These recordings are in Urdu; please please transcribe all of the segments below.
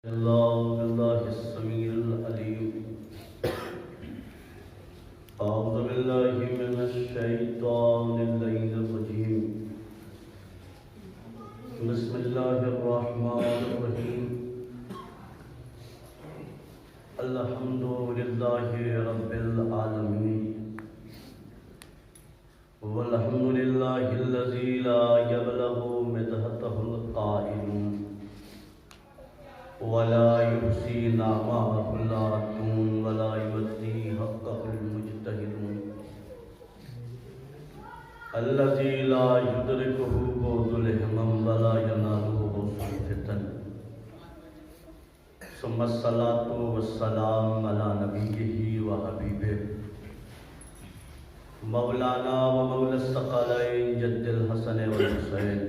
الله السميع العليم. أعوذ بالله من الشيطان اللعين الرجيم. بسم الله الرحمن الرحيم. الحمد لله رب العالمين، والحمد لله الذي لا يبلغ مدحته القائلون، ولا يحصي نعمه العالمون، ولا يؤدي حقه المجتهدون، الذي لا يدركه بعد الهمم ولا يناله بعد الفتن. ثم الصلاة والسلام على نبيه وحبيبه مولانا ومولى الثقلين جد الحسن والحسين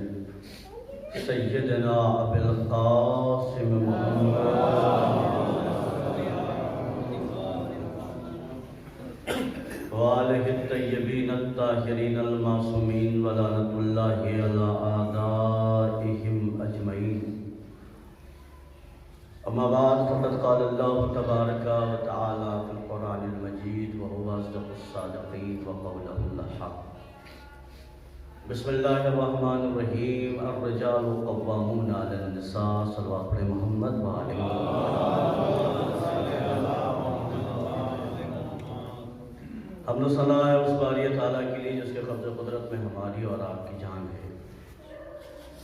سیدنا ابی القاسم محمد وآلہ الطیبین الطاہرین المعصومین ولعنۃ اللہ علی اعدائہم اجمعین. اما بعد فقد قال اللہ تبارک و تعالی فی القرآن المجید وهو اصدق الصادقین وقولہ الحق. بسم اللہ الرحمن الرحیم. الرجال قوامون علی النساء. صلوات پر محمد وآلہ حمد و ثنا ہے اس باری تعالیٰ کے لیے جس کے قبض قدرت میں ہماری اور آپ کی جان ہے.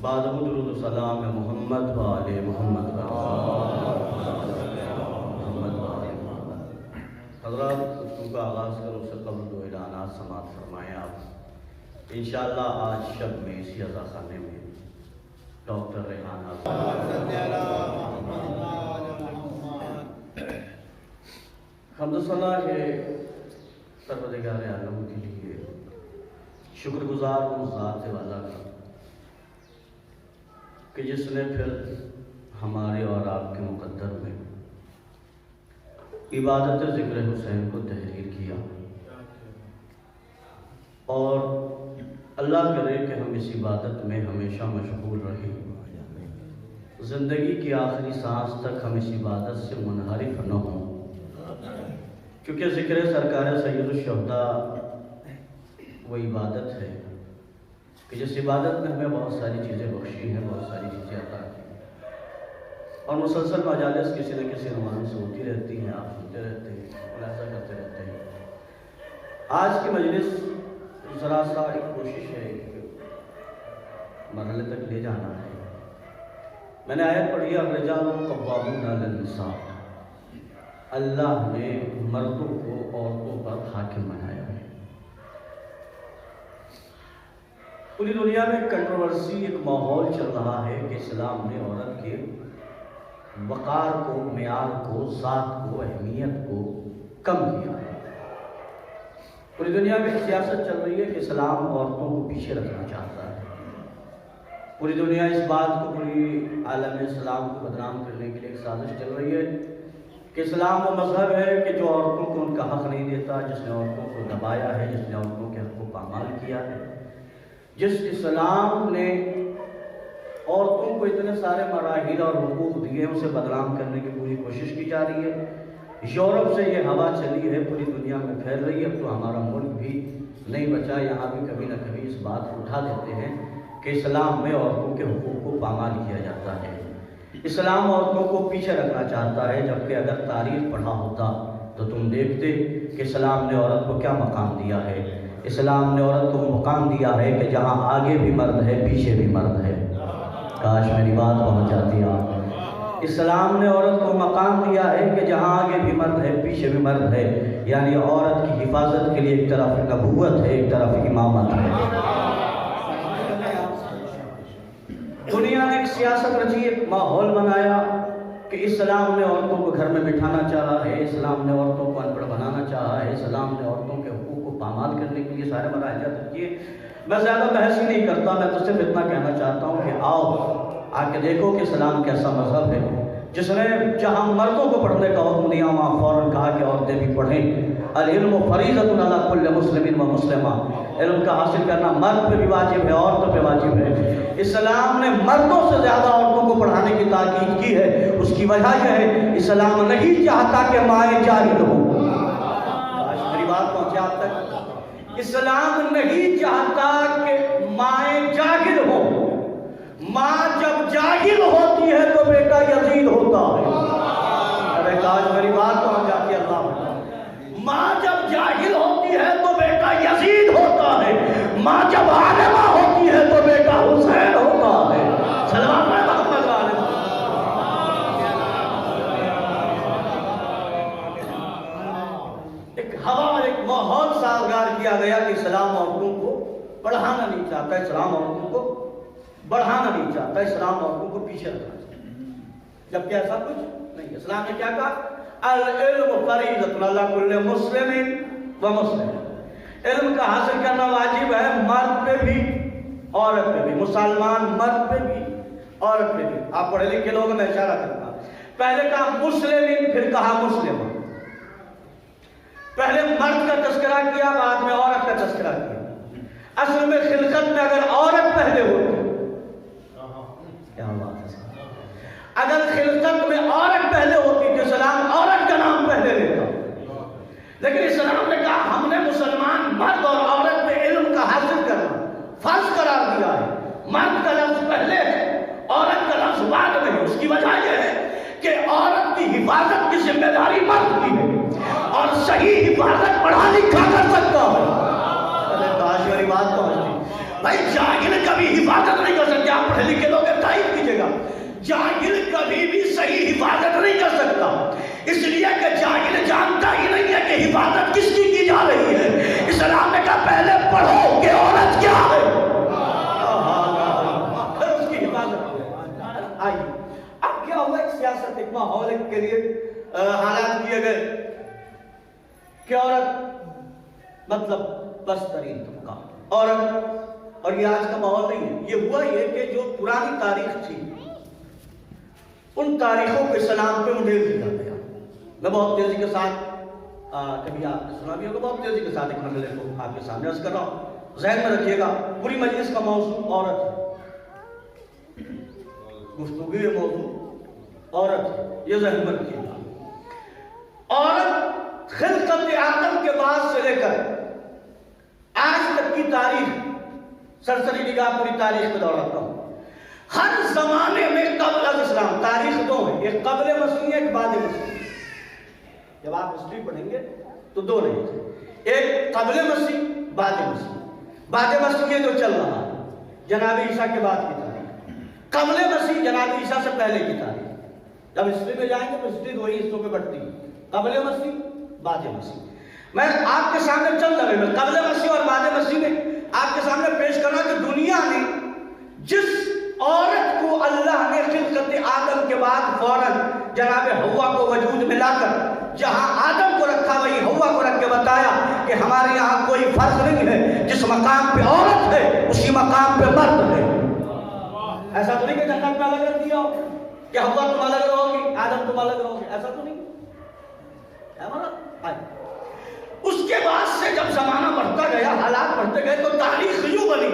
بعد درود و سلام محمد وآلہ محمد حضرات. گفتگو کا آغاز کروں سے قبل دو اعلانات سماعت فرمائیں آپ. انشاءاللہ آج شب میں اسی عزا خانے میں ڈاکٹر ریحان حمد و ثنا ہے پروردگار عالم کے لیے. شکر گزار اس ذات والا کا کہ جس نے پھر ہمارے اور آپ کے مقدر میں عبادت ذکر حسین کو تحریر کیا، اور اللہ کرے کہ ہم اس عبادت میں ہمیشہ مشغول رہیں، زندگی کی آخری سانس تک ہم اس عبادت سے منحرف نہ ہوں، کیونکہ ذکر سرکار سید الشہداء وہ عبادت ہے کہ جس عبادت میں ہمیں بہت ساری چیزیں بخشی ہیں، بہت ساری چیزیں عطا کی، اور مسلسل مجالس کسی نہ کسی عنوان سے ہوتی رہتی ہیں، آپ سنتے رہتے ہیں، ملاحظہ کرتے رہتے ہیں. آج کی مجلس ذرا سا ایک کوشش ہے، ایک مرحلے تک لے جانا ہے. میں نے آیت پڑھی ہے الرجال قوامون علی النساء. اللہ نے مردوں کو عورتوں پر حاکم بنایا ہے. پوری دنیا میں کنٹروورسی، ایک ماحول چل رہا ہے کہ اسلام نے عورت کے وقار کو، معیار کو، ذات کو، اہمیت کو کم کیا ہے. پوری دنیا میں سیاست چل رہی ہے کہ اسلام عورتوں کو پیچھے رکھنا چاہتا ہے. پوری دنیا اس بات کو، پوری عالم اسلام کو بدنام کرنے کے لیے ایک سازش چل رہی ہے کہ اسلام وہ مذہب ہے کہ جو عورتوں کو ان کا حق نہیں دیتا، جس نے عورتوں کو دبایا ہے، جس نے عورتوں کے حق کو پامال کیا ہے. جس اسلام نے عورتوں کو اتنے سارے مراحل اور حقوق دیے ہیں، اسے بدنام کرنے کی پوری کوشش کی جا رہی ہے. یورپ سے یہ ہوا چلی ہے، پوری دنیا میں پھیل رہی ہے. اب تو ہمارا ملک بھی نہیں بچا، یہاں بھی کبھی نہ کبھی اس بات کو اٹھا دیتے ہیں کہ اسلام میں عورتوں کے حقوق کو پامال کیا جاتا ہے. اسلام عورتوں کو پیچھے رکھنا چاہتا ہے، جبکہ اگر تاریخ پڑھا ہوتا تو تم دیکھتے کہ اسلام نے عورت کو کیا مقام دیا ہے. اسلام نے عورت کو مقام دیا ہے کہ جہاں آگے بھی مرد ہے، پیچھے بھی مرد ہے. کاش میری بات پہنچ جاتی آپ. اسلام نے عورت کو مقام دیا ہے کہ جہاں آگے بھی مرد ہے، پیچھے بھی مرد ہے. یعنی عورت کی حفاظت کے لیے ایک طرف نبوت ہے، ایک طرف امامت ہے. دنیا نے ایک سیاست رچی، ایک ماحول بنایا کہ اسلام نے عورتوں کو گھر میں بٹھانا چاہا ہے، اسلام نے عورتوں کو ان پڑھ بنانا چاہا ہے، اسلام نے عورتوں کے حقوق کو پامال کرنے کے لیے سارے مراحل رکھیے. میں زیادہ بحث ہی نہیں کرتا، میں تو صرف اتنا کہنا چاہتا ہوں کہ آؤ آ کے دیکھو کہ اسلام کیسا مذہب ہے. جس نے جہاں مردوں کو پڑھنے کا حکم دیا وہاں فوراً کہا کہ عورتیں بھی پڑھیں۔ العلم فریضۃ علی کل مسلم و مسلمہ، علم کا حاصل کرنا مرد پہ بھی واجب ہے، عورتوں پہ واجب ہے۔ اسلام نے مردوں سے زیادہ عورتوں کو پڑھانے کی تاکید کی ہے، اس کی وجہ یہ ہے اسلام نہیں چاہتا کہ مائیں جاہل ہوں۔ آج میری بات پہنچے آپ تک؟ اسلام نہیں چاہتا کہ مائیں جاہل ہوں۔ ماں جب جاہل ہوتی ہے تو بیٹا یزید ہوتا ہے۔ ارے کاش میری بات پہنچ جاتی ہے اللہ۔ ماں جب جاہل ہوتی ہے تو بیٹا یزید ہوتا ہے، ماں جب عالمہ ہوتی ہے تو بیٹا حسین ہوتا ہے۔ سلام محمد عالم۔ ایک ہوا اور ایک ماحول سازگار کیا گیا کہ اسلام عورتوں کو پڑھانا نہیں چاہتا، اسلام عورتوں کو بڑھانا نہیں چاہتا، اسلام عورتوں کو پیچھے رکھنا چاہتا، جبکہ ایسا کچھ نہیں۔ اسلام نے کیا کہا؟ العلم فریضۃ علی کل مسلم و مسلمہ، علم کا حاصل کرنا واجب ہے مرد پہ بھی عورت پہ بھی، مسلمان مرد پہ بھی عورت پہ بھی۔ آپ پڑھے لکھے لوگ میں اشارہ کرتا، پہلے کہا مسلم پھر کہا مسلمہ، پہلے مرد کا تذکرہ کیا بعد میں عورت کا تذکرہ کیا۔ اصل میں خلقت میں اگر عورت پہلے ہوتی، کیا بات ہے، اگر خلقت میں عورت پہلے ہوتی تو اسلام عورت کا نام پہلے لیتا، لیکن اسلام نے کہا ہم نے مسلمان مرد اور عورت پہ علم کا حاصل کرنا فرض قرار دیا ہے۔ مرد کا لفظ پہلے ہے، عورت کا لفظ بعد میں ہے۔ اس کی وجہ یہ ہے کہ عورت کی حفاظت کی ذمہ داری مرد کی ہے، اور صحیح حفاظت پڑھا لکھا کر سکتا ہے۔ کاش میری بات پہنچتی۔ بھائی جاہل کبھی حفاظت نہیں کر سکتے، آپ پڑھے لکھے لوگ تائید کیجیے گا، جاہل کبھی بھی صحیح حفاظت نہیں کر سکتا، اس لیے کہ جاہل جانتا ہی نہیں ہے کہ حفاظت کس کی جا رہی ہے۔ اسلام نے کہا پہلے پڑھو کہ عورت کیا ہے، پھر اس کی حفاظت۔ آئیے اب کیا ہوا، ایک سیاست ایک ماحول کے لیے حالات کیے گئے کہ عورت مطلب بس ترین طبقہ عورت، اور یہ آج کا ماحول نہیں ہے۔ یہ ہوا یہ کہ جو پرانی تاریخ تھی ان تاریخوں کے اسلام پہ انہیں دیا گیا۔ میں بہت تیزی کے ساتھ کبھی آپ نے سنا بھی ہوگا، بہت تیزی کے ساتھ ایک مسئلے کو آپ کے سامنے عرض کر رہا ہوں، ذہن میں رکھیے گا۔ پوری مجلس کا موضوع عورت ہے، گفتگو یہ موضوع عورت ہے، یہ ذہن میں رکھیے گا۔ عورت خلقت آدم کے بعد سے لے کر آج تک کی تاریخ، سرسری نگاہ پوری تاریخ میں دوڑاتا ہوں، ہر زمانے میں قبل از اسلام تاریخ دو ہے، ایک قبل مسیح ہے ایک بعد مسیح۔ جب آپ ہسٹری پڑھیں گے تو دو رہے گی، ایک قبل مسیح بعد مسیح۔ بعد مسیح یہ جو چل رہا ہے جناب عیسیٰ کے بعد کی تاریخ، قبل مسیح جناب عیسیٰ سے پہلے کی تاریخ۔ جب ہسٹری میں جائیں گے تو ہسٹری وہی حصوں میں بٹتی ہے، قبل مسیح بعد مسیح۔ میں آپ کے سامنے چند لگے میں قبل مسیح اور بعد مسیح میں آپ کے سامنے پیش کرنا کہ دنیا نے جس عورت کو اللہ نے خلقت آدم کے بعد فوراً جناب حوا کو وجود میں لا کر جہاں آدم کو رکھا وہی حوا کو رکھ کے بتایا کہ ہمارے یہاں کوئی فرق نہیں ہے، جس مقام پہ عورت ہے اسی مقام پہ مرد ہے۔ ایسا تو نہیں کہ جنت میں الگ رکھ دیا ہو کہ حوا تم الگ رہوگی آدم تم الگ رہوگے، ایسا تو نہیں۔ اس کے بعد سے جب زمانہ بڑھتا گیا، حالات بڑھتے گئے تو تاریخ یوں بنی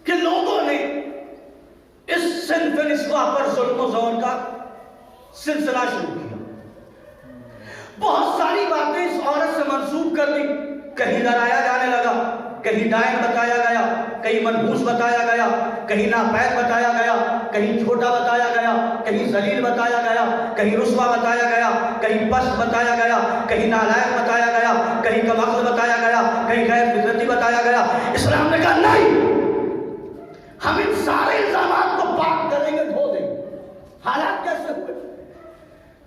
کہ لوگوں نے اس صنف نسواں پر ظلم و زور کا سلسلہ شروع کیا، بہت ساری باتیں اس عورت سے منسوب کر دی، کہیں ڈرایا جانے لگا، کہیں ڈائن بتایا گیا، کہیں منحوس بتایا گیا، کہیں ناپید بتایا گیا، کہیں چھوٹا بتایا گیا، کہیں ذلیل بتایا گیا، کہیں رسوا بتایا گیا، کہیں پست بتایا گیا، کہیں نالائق بتایا گیا، کہیں کم عقل بتایا گیا، کہیں غیر فطرتی بتایا گیا۔ اسلام نے کہا نہیں، ہم ان سارے الزامات کو پاک کریں گے، دھو دیں گے۔ حالات کیسے ہوئے؟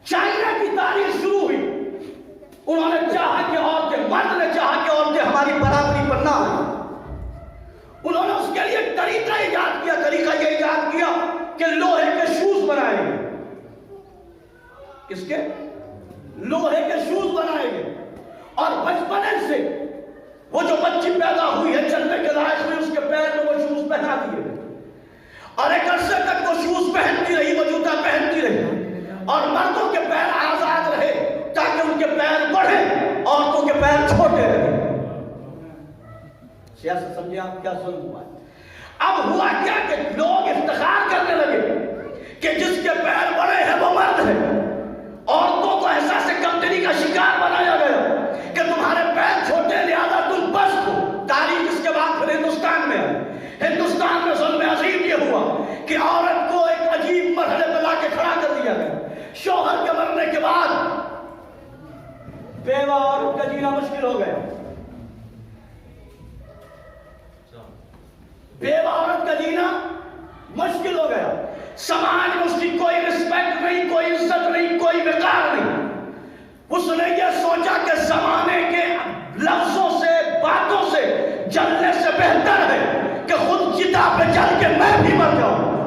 چائنا کی تاریخ شروع ہوئی، انہوں نے چاہا کہ عورتیں، مرد نے چاہا کہ عورتیں ہماری برابری پر نہ آئیں، انہوں نے اس کے لیے ایک طریقہ ایجاد کیا، طریقہ یہ ایجاد کیا کہ لوہے کے شوز بنائیں گے۔ کس کے؟ لوہے کے شوز بنائیں گے، اور بچپنے سے وہ جو بچی پیدا ہوئی ہے چلنے کے لائق ہوئی، اس کے پیر میں وہ شوز پہنا دیے گئے، اور ایک عرصے تک وہ شوز پہنتی رہی، وہ جوتا پہنتی رہی، اور مردوں کے پیر آزاد رہے تاکہ ان کے پیر بڑھیں، عورتوں کے پیر چھوٹے رہے۔ سیاست سمجھے آپ کیا ظلم ہوا ہے؟ اب ہوا کیا کہ لوگ افتخار کرنے لگے کہ جس کے پیر بڑے ہیں وہ مرد ہے۔ عورتوں کو احساس کمتری کا شکار بنایا گیا کہ تمہارے پیر چھوٹے لہذا تم پست ہو۔ تاریخ اس کے بعد پھر ہندوستان میں آئی۔ ہندوستان میں ظلم عظیم یہ ہوا کہ عورت کو ایک عجیب مرحلے پہ لا کے کھڑا کر دیا گیا۔ شوہر کے مرنے کے بعد بیوہ عورت کا جینا مشکل ہو گیا۔ بیوہ عورت کا جینا مشکل ہو گیا۔ سماج میں اس کی کوئی رسپیکٹ نہیں، کوئی عزت نہیں، کوئی وقار نہیں۔ اس نے یہ سوچا کہ زمانے کے لفظوں سے، باتوں سے جلنے سے بہتر ہے کہ خود چتا پہ جل کے میں بھی مر جاؤں۔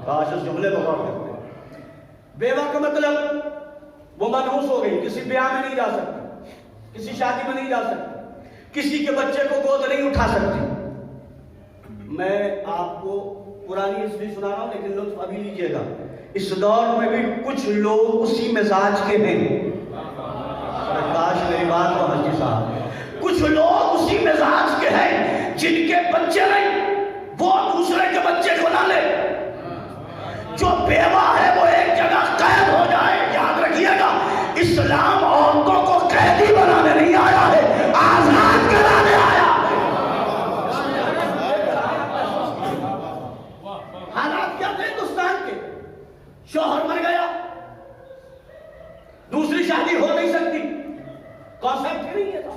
کاش اس جملے کو غور کرتے ہیں۔ بیوہ کا مطلب وہ منحوس ہو گئی، کسی بیاہ میں نہیں جا سکتی، کسی شادی میں نہیں جا سکتی، کسی کے بچے کو گود نہیں اٹھا سکتی۔ میں آپ کو پرانی اس لیے سنا رہا ہوں لیکن لطف ابھی لیجئے گا۔ اس دور میں بھی کچھ لوگ اسی مزاج کے ہیں۔ کاش میری بات کو حاجی صاحب، کچھ لوگ اسی مزاج کے ہیں جن کے بچے نہیں وہ دوسرے کے بچے کو نہ لے۔ جو بیوہ ہے وہ ایک جگہ قید ہو جائے۔ یاد رکھیے گا، اسلام عورتوں کو قیدی بنانے نہیں آیا ہے، آزاد کرانے آیا۔ حالات کیا تھے ہندوستان کے؟ شوہر مر گیا، دوسری شادی ہو نہیں سکتی، کانسیپٹ نہیں ہے تھا۔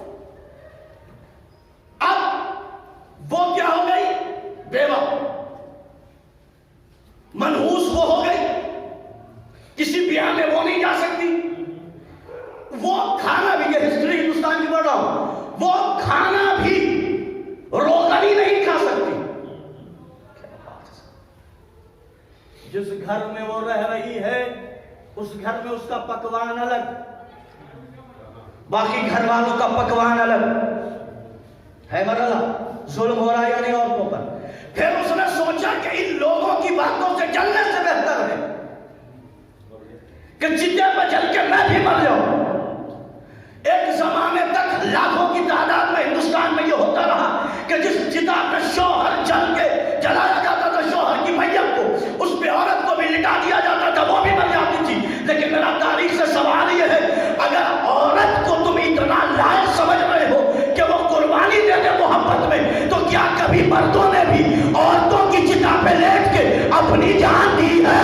اب وہ کیا ہو گئی؟ بیوہ، منحوس وہ ہو گئی، کسی بیاہ میں وہ نہیں جا سکتی، وہ کھانا بھی، یہ ہسٹری ہندوستان کی پڑھ رہا ہوں، وہ کھانا بھی روغنی نہیں کھا سکتی۔ جس گھر میں وہ رہ رہی ہے اس گھر میں اس کا پکوان الگ، باقی گھر والوں کا پکوان الگ ہے۔ مرحلہ ظلم ہو رہا ہے یا نہیں عورتوں پر؟ پھر اس نے سوچا کہ ان لوگوں کی باتوں سے جلنے سے بہتر ہے کہ چتے پہ جل کے میں بھی مر جاؤں۔ ایک زمانے تک لاکھوں کی تعداد میں ہندوستان میں یہ ہوتا رہا کہ جس چتا پہ شوہر جل کے جلایا جاتا تھا شوہر کی میت کو، اس پہ عورت کو بھی لٹا دیا جاتا تھا، وہ بھی مر جاتی تھی۔ لیکن میرا تاریخ سے سوال یہ ہے، اگر عورت کو تم اتنا لائق سمجھ رہے ہو کہ وہ قربانی دے دے محبت میں، تو کیا کبھی مردوں نے بھی عورتوں کی چتا پہ لیٹ کے اپنی جان دی ہے؟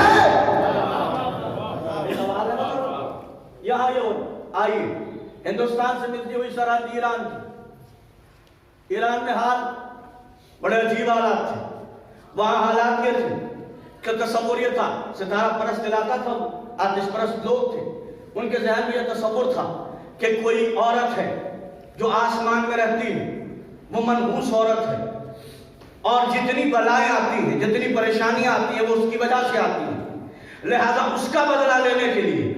یہاں آئیے، ہندوستان سے ملتی ہوئی سرحد ایران کی۔ ایران میں حال بڑے عجیب حالات تھے۔ وہاں حالات یہ تھے کہ تصور یہ تھا، ستارہ پرست علاقہ تھا، آتش پرست لوگ تھے، ان کے ذہن میں یہ تصور تھا کہ کوئی عورت ہے جو آسمان میں رہتی ہے، وہ منحوس عورت ہے، اور جتنی بلائیں آتی ہیں، جتنی پریشانیاں آتی ہیں وہ اس کی وجہ سے آتی ہیں، لہذا اس کا بدلہ لینے کے لیے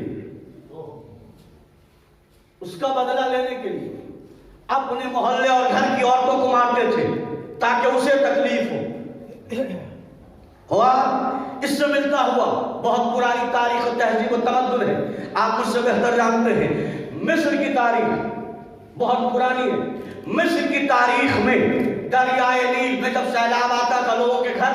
اپنے محلے اور گھر کی عورتوں کو مارتے تھے تاکہ اسے تکلیف ہوا۔ اس سے ملتا ہوا بہت پرانی تاریخ و تہذیب و تمدن ہے، آپ مجھ سے بہتر جانتے ہیں۔ مصر کی تاریخ بہت پرانی ہے۔ مصر کی تاریخ میں دریائے نیل میں جب سیلاب آتا تھا لوگوں کے گھر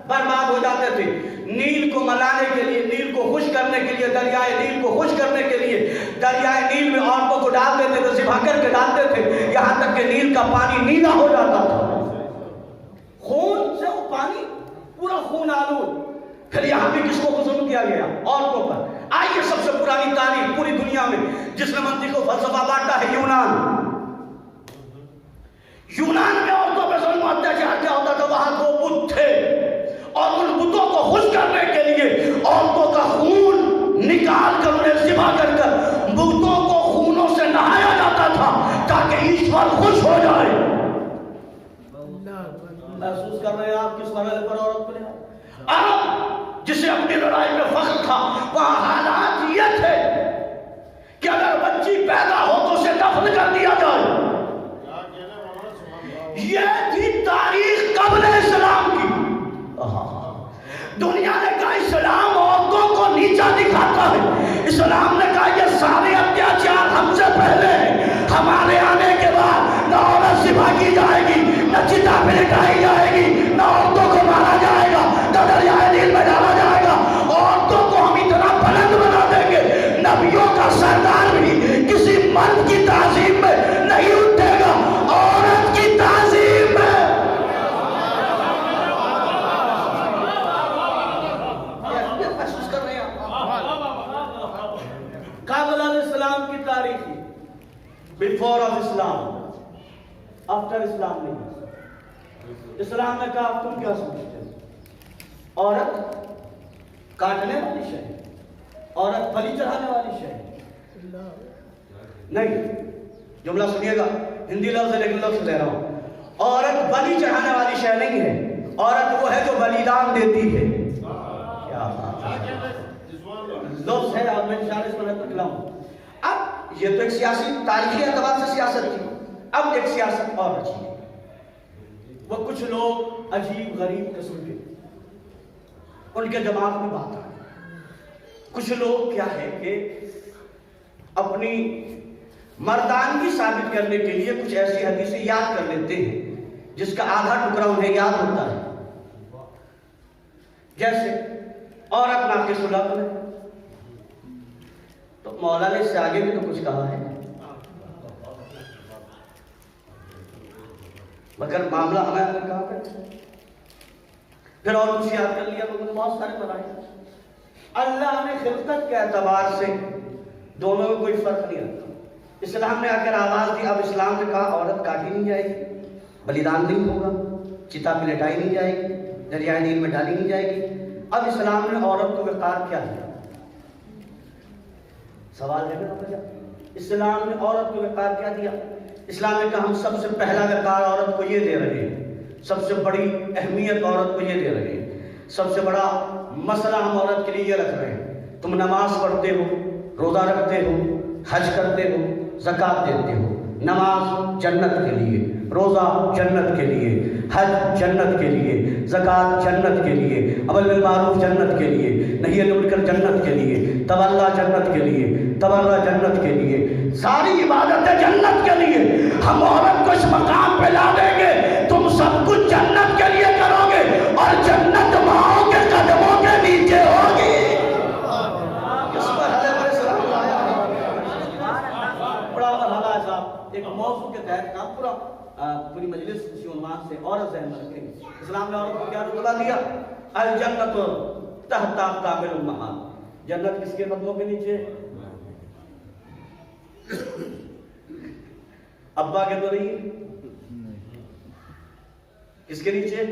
برباد ہو جاتے تھے، نیل کو ملانے کے لیے، نیل کو خشک کرنے کے لیے، دریائے نیل کو خشک کرنے کے لیے دریائے نیل میں عورتوں کو ڈال دیتے تھے، ذبح کر کے ڈالتے تھے، یہاں تک کہ نیل کا پانی نیلا ہو جاتا تھا، خون سے وہ پانی پورا خون آلود۔ پھر یہاں بھی کس کو ظلم کیا گیا؟ عورتوں پر۔ آئیے سب سے پرانی تاریخ پوری دنیا میں جس نے منطق و فلسفہ بانٹا ہے، یونان۔ یونان میں عورتوں پہ ظلم و اتیاچار کیا ہوتا تھا؟ وہاں دو بت تھے اور ان بتوں کو خوش کرنے کے لیے عورتوں کا خون نکال کر انہیں ذبح کر کر بتوں کو خونوں سے نہایا جاتا تھا تاکہ ایشور خوش ہو جائے۔ محسوس کر رہے ہیں آپ کس مرحلے پر عورت کو لے آئے؟ عرب جسے اپنی لڑائی میں فخر تھا، وہاں حالات یہ تھے کہ اگر بچی پیدا ہو تو اسے دفن کر دیا جائے۔ یہ تھی تاریخ قبل اسلام کی۔ دکھاتا ہے. اسلام نے کہا یہ سارے اتیاچار ہم سے پہلے ہیں، ہمارے آنے کے بعد نہ عورت ذبح کی جائے گی، نہ چتا پہ لٹائی جائے گی، نہ عورتوں کو مارا جائے گا، نہ دریائے نیل میں ڈالا جائے گا. عورتوں کو ہم اتنا بلند بنا دیں گے، نبیوں کا سردار بھی کسی مرد کی تعظیم میں نہیں اٹھے گا، عورت کی تعظیم میں. محسوس کر رہے ہیں قابل علیہ السلام کی تاریخ بیفور آف اسلام، آفٹر اسلام نہیں. اسلام نے کہا تم کیا سمجھتے ہو؟ عورت کاٹنے والی شے، عورت بلی چڑھانے والی شے نہیں. جملہ سنیے گا، ہندی لفظ ہے لیکن لفظ لے رہا ہوں. عورت بلی چڑھانے والی شے نہیں ہے، عورت وہ ہے جو بلیدان دیتی ہے. کیا لفظ ہے، آپ میں اشارے اس پر کلاؤں. اب یہ تو ایک سیاسی تاریخی اعتبار سے سیاست تھی، اب ایک سیاست اور رچی ہے. وہ کچھ لوگ عجیب غریب قسم کے ان کے دماغ میں بات آئی. کچھ لوگ کیا ہے کہ اپنی مردانگی ثابت کرنے کے لیے کچھ ایسی حدیثیں یاد کر لیتے ہیں جس کا آدھا ٹکڑا انہیں یاد ہوتا ہے. جیسے عورت ناقص العقل ہے، تو مولا نے اس سے آگے بھی تو کچھ کہا ہے، مگر معاملہ ہمیں کہا کرتے. پھر اور کچھ یاد کر لیا تو بہت سارے بنائے. اللہ نے خلقت کے اعتبار سے دونوں میں کوئی فرق نہیں رکھا. اسلام نے آ کر آواز دی، اب اسلام نے کہا عورت کاٹی نہیں جائے گی، بلیدان نہیں ہوگا، چتا پہ لٹائی نہیں جائے گی، دریائے نیل میں ڈالی نہیں جائے گی. اب اسلام نے عورت کو وقار کیا دیا؟ سوال ہے نا، اسلام نے عورت کو وقار کیا دیا؟ اسلام نے کہا ہم سب سے پہلا وقار عورت کو یہ دے رہے ہیں، سب سے بڑی اہمیت عورت کو یہ دے رہے ہیں، سب سے بڑا مسئلہ ہم عورت کے لیے یہ رکھ رہے ہیں. تم نماز پڑھتے ہو، روزہ رکھتے ہو، حج کرتے ہو، زکوٰۃ دیتے ہو. نماز جنت کے لیے، روزہ جنت کے لیے، حج جنت کے لیے، زکوٰۃ جنت کے لیے، امر بالمعروف جنت کے لیے، نہی عن المنکر جنت کے لیے، تولا جنت کے لیے، تبرع جنت کے لیے، ساری عبادتیں جنت کے لیے. ہم عورت کو اس مقام پہ لا دیں گے، تم سب کچھ جنت کے لیے کرو گے اور جنت ماؤں کے قدموں کے نیچے ہوگی. ایک موضوع کے تحت نام پوری مجلس اسی عنوان سے عورت ذہن میں رکھیں گے. اسلام نے عورت کو کیا رتبہ دیا؟ الجنت تحت اقدام الامہات. جنت کس کے قدموں کے نیچے؟ ابا کے تو نہیں، کس کے نیچے؟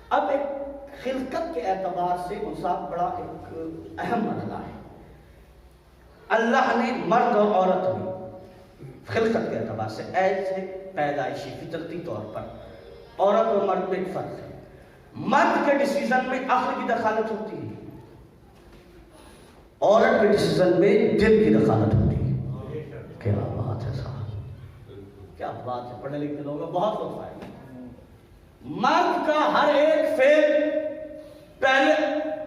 اب ایک خلقت کے اعتبار سے انصاف بڑا ایک اہم مسئلہ ہے. اللہ نے مرد اور عورت میں خلقت کے اعتبار سے ایسے پیدائشی فطرتی طور پر عورت اور مرد میں ایک فرق ہے. مرد کے ڈیسیزن میں عقل کی دخالت ہوتی ہے، عورت کے ڈیسیزن میں دل کی دخالت ہوتی ہے. کیا بات ہے صاحب، کیا بات ہے، پڑھنے لکھنے لوگوں کا بہت لطف آئے. مرد کا ہر ایک فعل پہلے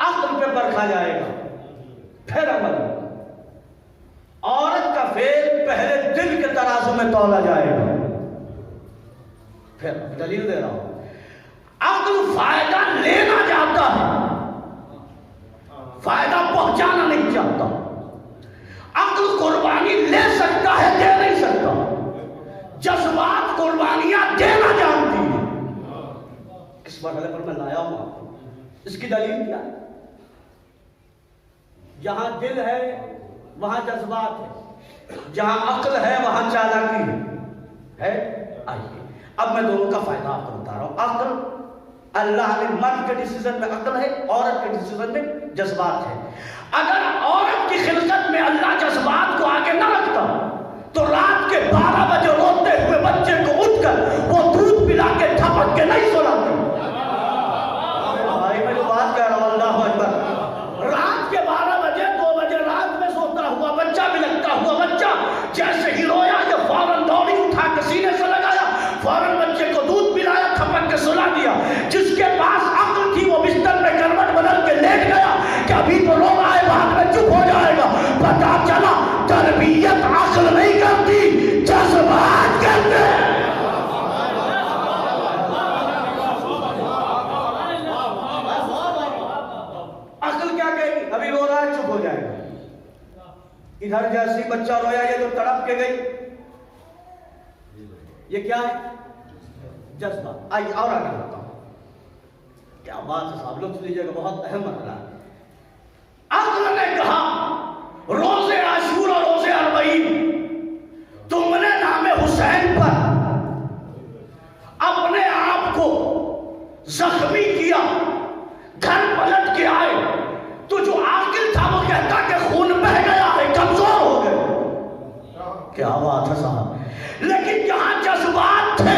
عقل پہ پرکھا جائے گا، پھر عمل ہوگا. عورت کا فعل پہلے دل کے ترازو میں تولا جائے گا، پھر دلیل دے رہا ہوں. عقل فائدہ لینا چاہتا ہے، فائدہ پہنچانا نہیں چاہتا. عقل قربانی لے سکتا ہے، دے نہیں سکتا. جذبات قربانیاں دینا جانتی ہے. اس مرحلے پر میں لایا ہوں آپ کو. اس کی دلیل کیا ہے؟ جہاں دل ہے وہاں جذبات ہے، جہاں عقل ہے وہاں چالاکی ہے. آئیے اب میں دونوں کا فائدہ آپ کو بتا رہا ہوں. عقل اللہ نے مرد کے ڈیسیزن میں عقل ہے، عورت کے ڈیسیزن میں جذبات ہے. اگر عورت کی خلقت میں اللہ جذبات کو آگے نہ رکھتا تو رات کے 12 بجے روتے ہوئے بچے کو اٹھ کر وہ دودھ پلا کے تھپک کے نہیں سلاتی. بھائی میں جو بات کہہ رہا ہوں، اللہ اکبر. رات کے 12 بجے 2 بجے رات میں سوتا ہوا بچہ بھی لگتا ہوا بچہ جیسے ہی رویا یہ فوراً دوڑی اٹھا کے سینے سے لگایا، فوراً بچے کو دودھ پلایا، تھپک کے سلا دیا. جس کے پاس عقل تھی وہ بستر میں کروٹ بدل کے لیٹ گیا ادھر جیسی بچہ رویا یہ تو تڑپ کے گئی. یہ کیا ہے؟ جذبہ. آئیے اور آگے بڑھتا ہوں. کیا بات ہے صاحب، لطف لیجیے گا، بہت اہم مسئلہ ہے. عقل نے کہا روز عاشور اور روز اربعین تم نے نام حسین پر اپنے آپ کو زخمی کیا، گھر پلٹ کے آئے تو جو عاقل تھا وہ کہتا کہ خون بہہ گیا ہے، کمزور ہو گئے. کیا بات ہے صاحب. لیکن جہاں جذبات تھے،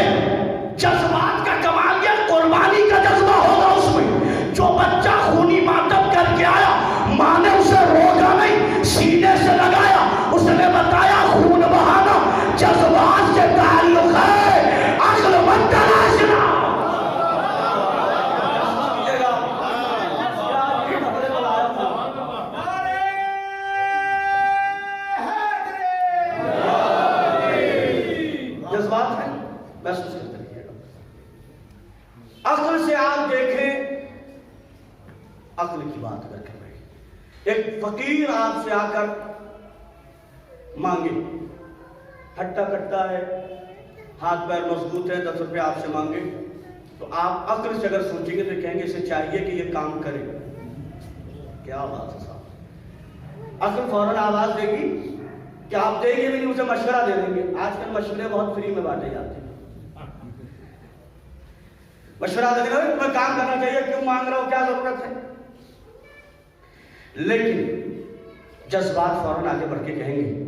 جذبات کا کمال یہ قربانی کا جذبہ ہوگا اس میں. جو بچہ خونی ماتم کر کے آیا، ماں نے اسے روکا نہیں، سینے سے لگایا، اس نے بتایا خون بہانا جذبات سے تعلق ہے، عقل مت تراشنا. جذبات ہیں، محسوس کرتے رہیے گا. عقل سے آپ دیکھیں، عقل کی بات کر کے ایک فقیر آپ سے آ کر مانگے، ہٹا کٹا ہے، ہاتھ پیر مضبوط ہے، 10 روپے آپ سے مانگے تو آپ عقل سے اگر سوچیں گے تو کہیں گے اسے چاہیے کہ یہ کام کرے. کیا بات ہے صاحب. عقل فوراً آواز دے گی کہ آپ دیں گے بھی نہیں، اسے مشورہ دے دیں گے. آج کل مشورے بہت فری میں بانٹے جاتے ہیں. مشورہ دے دیں گے تمہیں کام کرنا چاہیے، کیوں مانگ رہا ہو، کیا ضرورت ہے. لیکن جذبات فوراً آگے بڑھ کے کہیں گے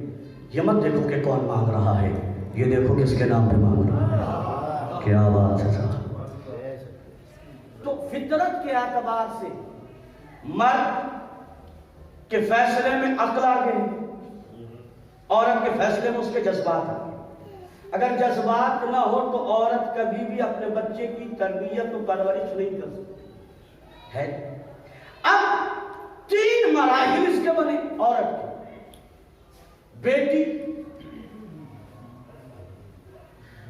یہ مت دیکھو کہ کون مانگ رہا ہے، یہ دیکھو کس کے نام پہ مانگ رہا ہے. کیا بات ہے صاحب. تو فطرت کے اعتبار سے مرد کے فیصلے میں عقل آ گئی، عورت کے فیصلے میں اس کے جذبات آ گئے. اگر جذبات نہ ہو تو عورت کبھی بھی اپنے بچے کی تربیت و پرورش نہیں کر سکتی ہے. اب 3 مراحل اس کے بنے عورت کے. بیٹی،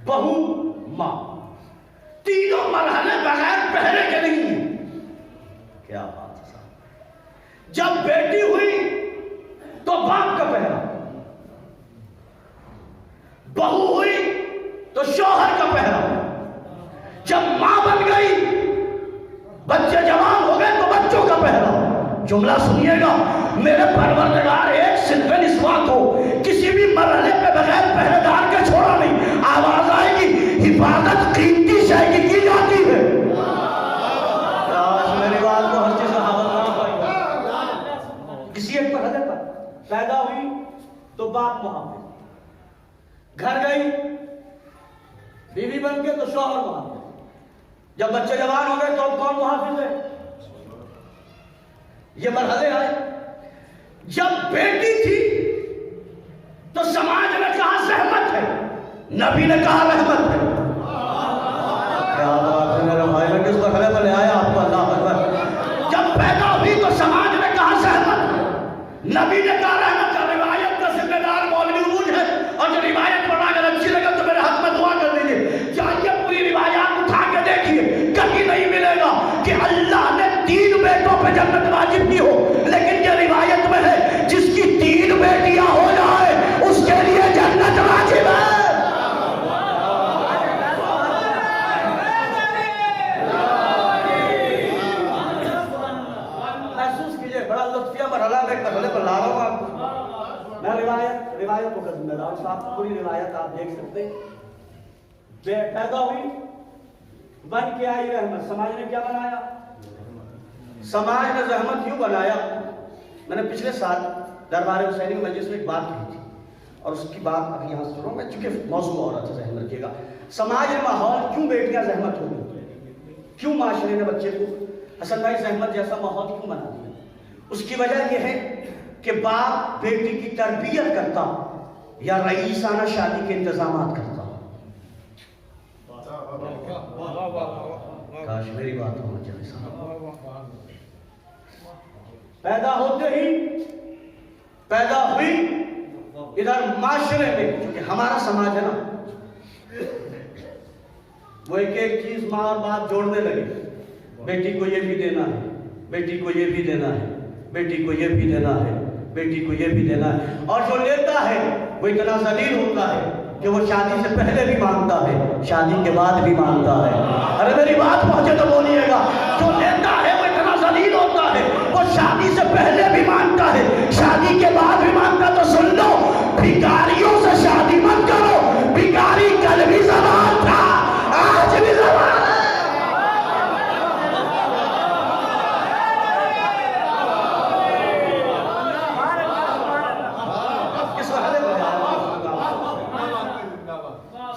بہو، ماں. تینوں مرحلے بغیر پہرے کے نہیں ہیں. کیا بات ہے صاحب. جب بیٹی ہوئی تو باپ کا پہرا، بہو ہوئی تو شوہر کا پہرا، جب ماں بن گئی بچے جوان ہو گئے تو بچوں کا پہرا. جملہ سنیے گا، میرے پروردگار ایک صنف نسواں کو کسی بھی مرحلے پہ بغیر پہرے دار کے چھوڑا نہیں. آواز آئے گی حفاظت قیمتی شے کی جاتی ہے. میری بات کو ہر چیز کسی ایک مرحلے پر پیدا ہوئی تو باپ محافظ، گھر گئی بیوی بن کے تو شوہر محافظ، جب بچے جوان ہو گئے تو کون محافظ ہے؟ یہ مرحلے آئے. جب بیٹی تھی تو سماج نے کہا زحمت ہے، نبی نے کہا رحمت ہے. کیا بات ہے میرے بھائی، میں کس مرحلے پر لے آیا آپ کو. اللہ اکبر. جب پیدا ہوئی تو سماج نے کہا زحمت ہے، نبی نے کہا رحمت ہے. روایت کا ذمہ دار مولوی عروج ہے، اور جو روایت پڑھا اگر اچھی لگے تو میرے حق میں دعا کر دیجیے. چاہیے پوری روایات اٹھا کے دیکھیے، کہیں نہیں ملے گا کہ اللہ نے 3 بیٹوں پہ جنت واجب کی ہو. لیکن یہ روایت میں ہے جس کی 3 بیٹیاں ہو جائے اس کے لیے جنت واجب ہے. محسوس کیجئے، بڑا لطفیہ مرحلہ میں ایک مرحلے پر لا رہا ہوں آپ کو. میں روایت کو ذمہ دار صاحب، پوری روایت آپ دیکھ سکتے ہیں. پیدا ہوئی، بن کے آئی رحمت. سماج نے کیا بنایا؟ سماج نے رحمت کیوں بنایا؟ میں نے پچھلے سال دربار حسینی مجلس میں ایک بات کی تھی اور اس کی بات ابھی یہاں سنوں میں، چونکہ موضوع عورت ہے، ذہن رکھیے گا. سماج نے ماحول کیوں بیٹیاں زحمت ہو گئی، کیوں معاشرے نے بچے کو حسن بھائی زحمت جیسا ماحول کیوں بنا دیا؟ اس کی وجہ یہ ہے کہ باپ بیٹی کی تربیت کرتا یا رئیسانہ شادی کے انتظامات کرتا. کاش میری بات ہونا چاہیے صاحب. پیدا ہوتے ہی پیدا ہوئی ادھر معاشرے میں، کیونکہ ہمارا سماج ہے نا، وہ ایک چیز ماں اور باپ جوڑنے لگے. بیٹی کو یہ بھی دینا ہے، بیٹی کو یہ بھی دینا ہے، بیٹی کو یہ بھی دینا ہے، بیٹی کو یہ بھی دینا ہے. اور جو لیتا ہے وہ اتنا ذلیل ہوتا ہے کہ وہ شادی سے پہلے بھی مانگتا ہے, شادی کے بعد بھی مانگتا ہے. ارے میری بات پہنچے تو بولیے گا. جو لیتا ہے وہ اتنا ذلیل ہوتا ہے, وہ شادی سے پہلے بھی مانگتا ہے, شادی کے بعد بھی مانگتا. تو سن لو, بھکاریوں سے شادی مت کرو. بھکاری کل بھی زبان تھا, آج بھی زبان ہے.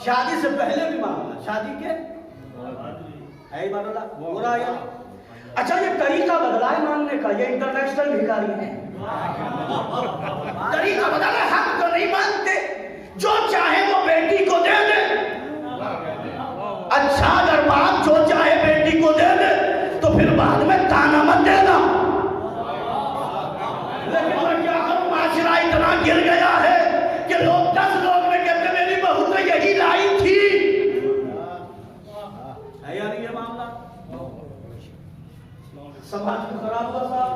شادی سے پہلے بھی مانگنا, شادی کے ہے برا یا. اچھا یہ طریقہ بدلا ہے مانگنے کا, یہ انٹرنیشنل بھکاری ہے. طریقہ بدلا ہے, حق تو نہیں مانتے, جو چاہے وہ بیٹی کو دے دے. اچھا اگر باپ جو چاہے بیٹی کو دے دے تو پھر بعد میں تانا مت دینا. لیکن میں کیا کروں, معاشرہ اتنا گر گیا ہے کہ لوگ 10 لوگ میں کہتے میری بہو تو یہی لائی تھی. ہے یا نہیں یہ معاملہ؟ سماج کو خراب ہوا صاحب.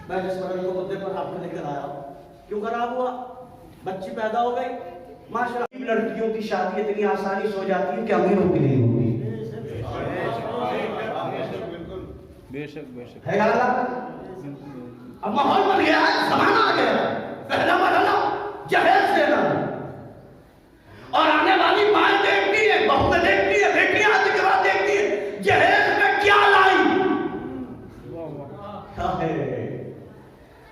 میں جس مرض کو مدے پر آپ کو لے کر آیا ہوں, کیوں خراب ہوا؟ بچی پیدا ہو گئی, ماشاءاللہ لڑکیوں کی شادی اتنی آسانی سے ہو جاتی ہے کہ امیروں کے لیے ہوگی. بے شک ہے اللہ. اب ماحول بن گیا ہے, زمانہ آ گیا. پہلا مرحلہ جہیز دینا, اور آنے والی مائیں دیکھتی ہے, بہو میں دیکھتی ہے, بیٹیاں آنے کے بعد دیکھتی ہے جہیز میں کیا لائی,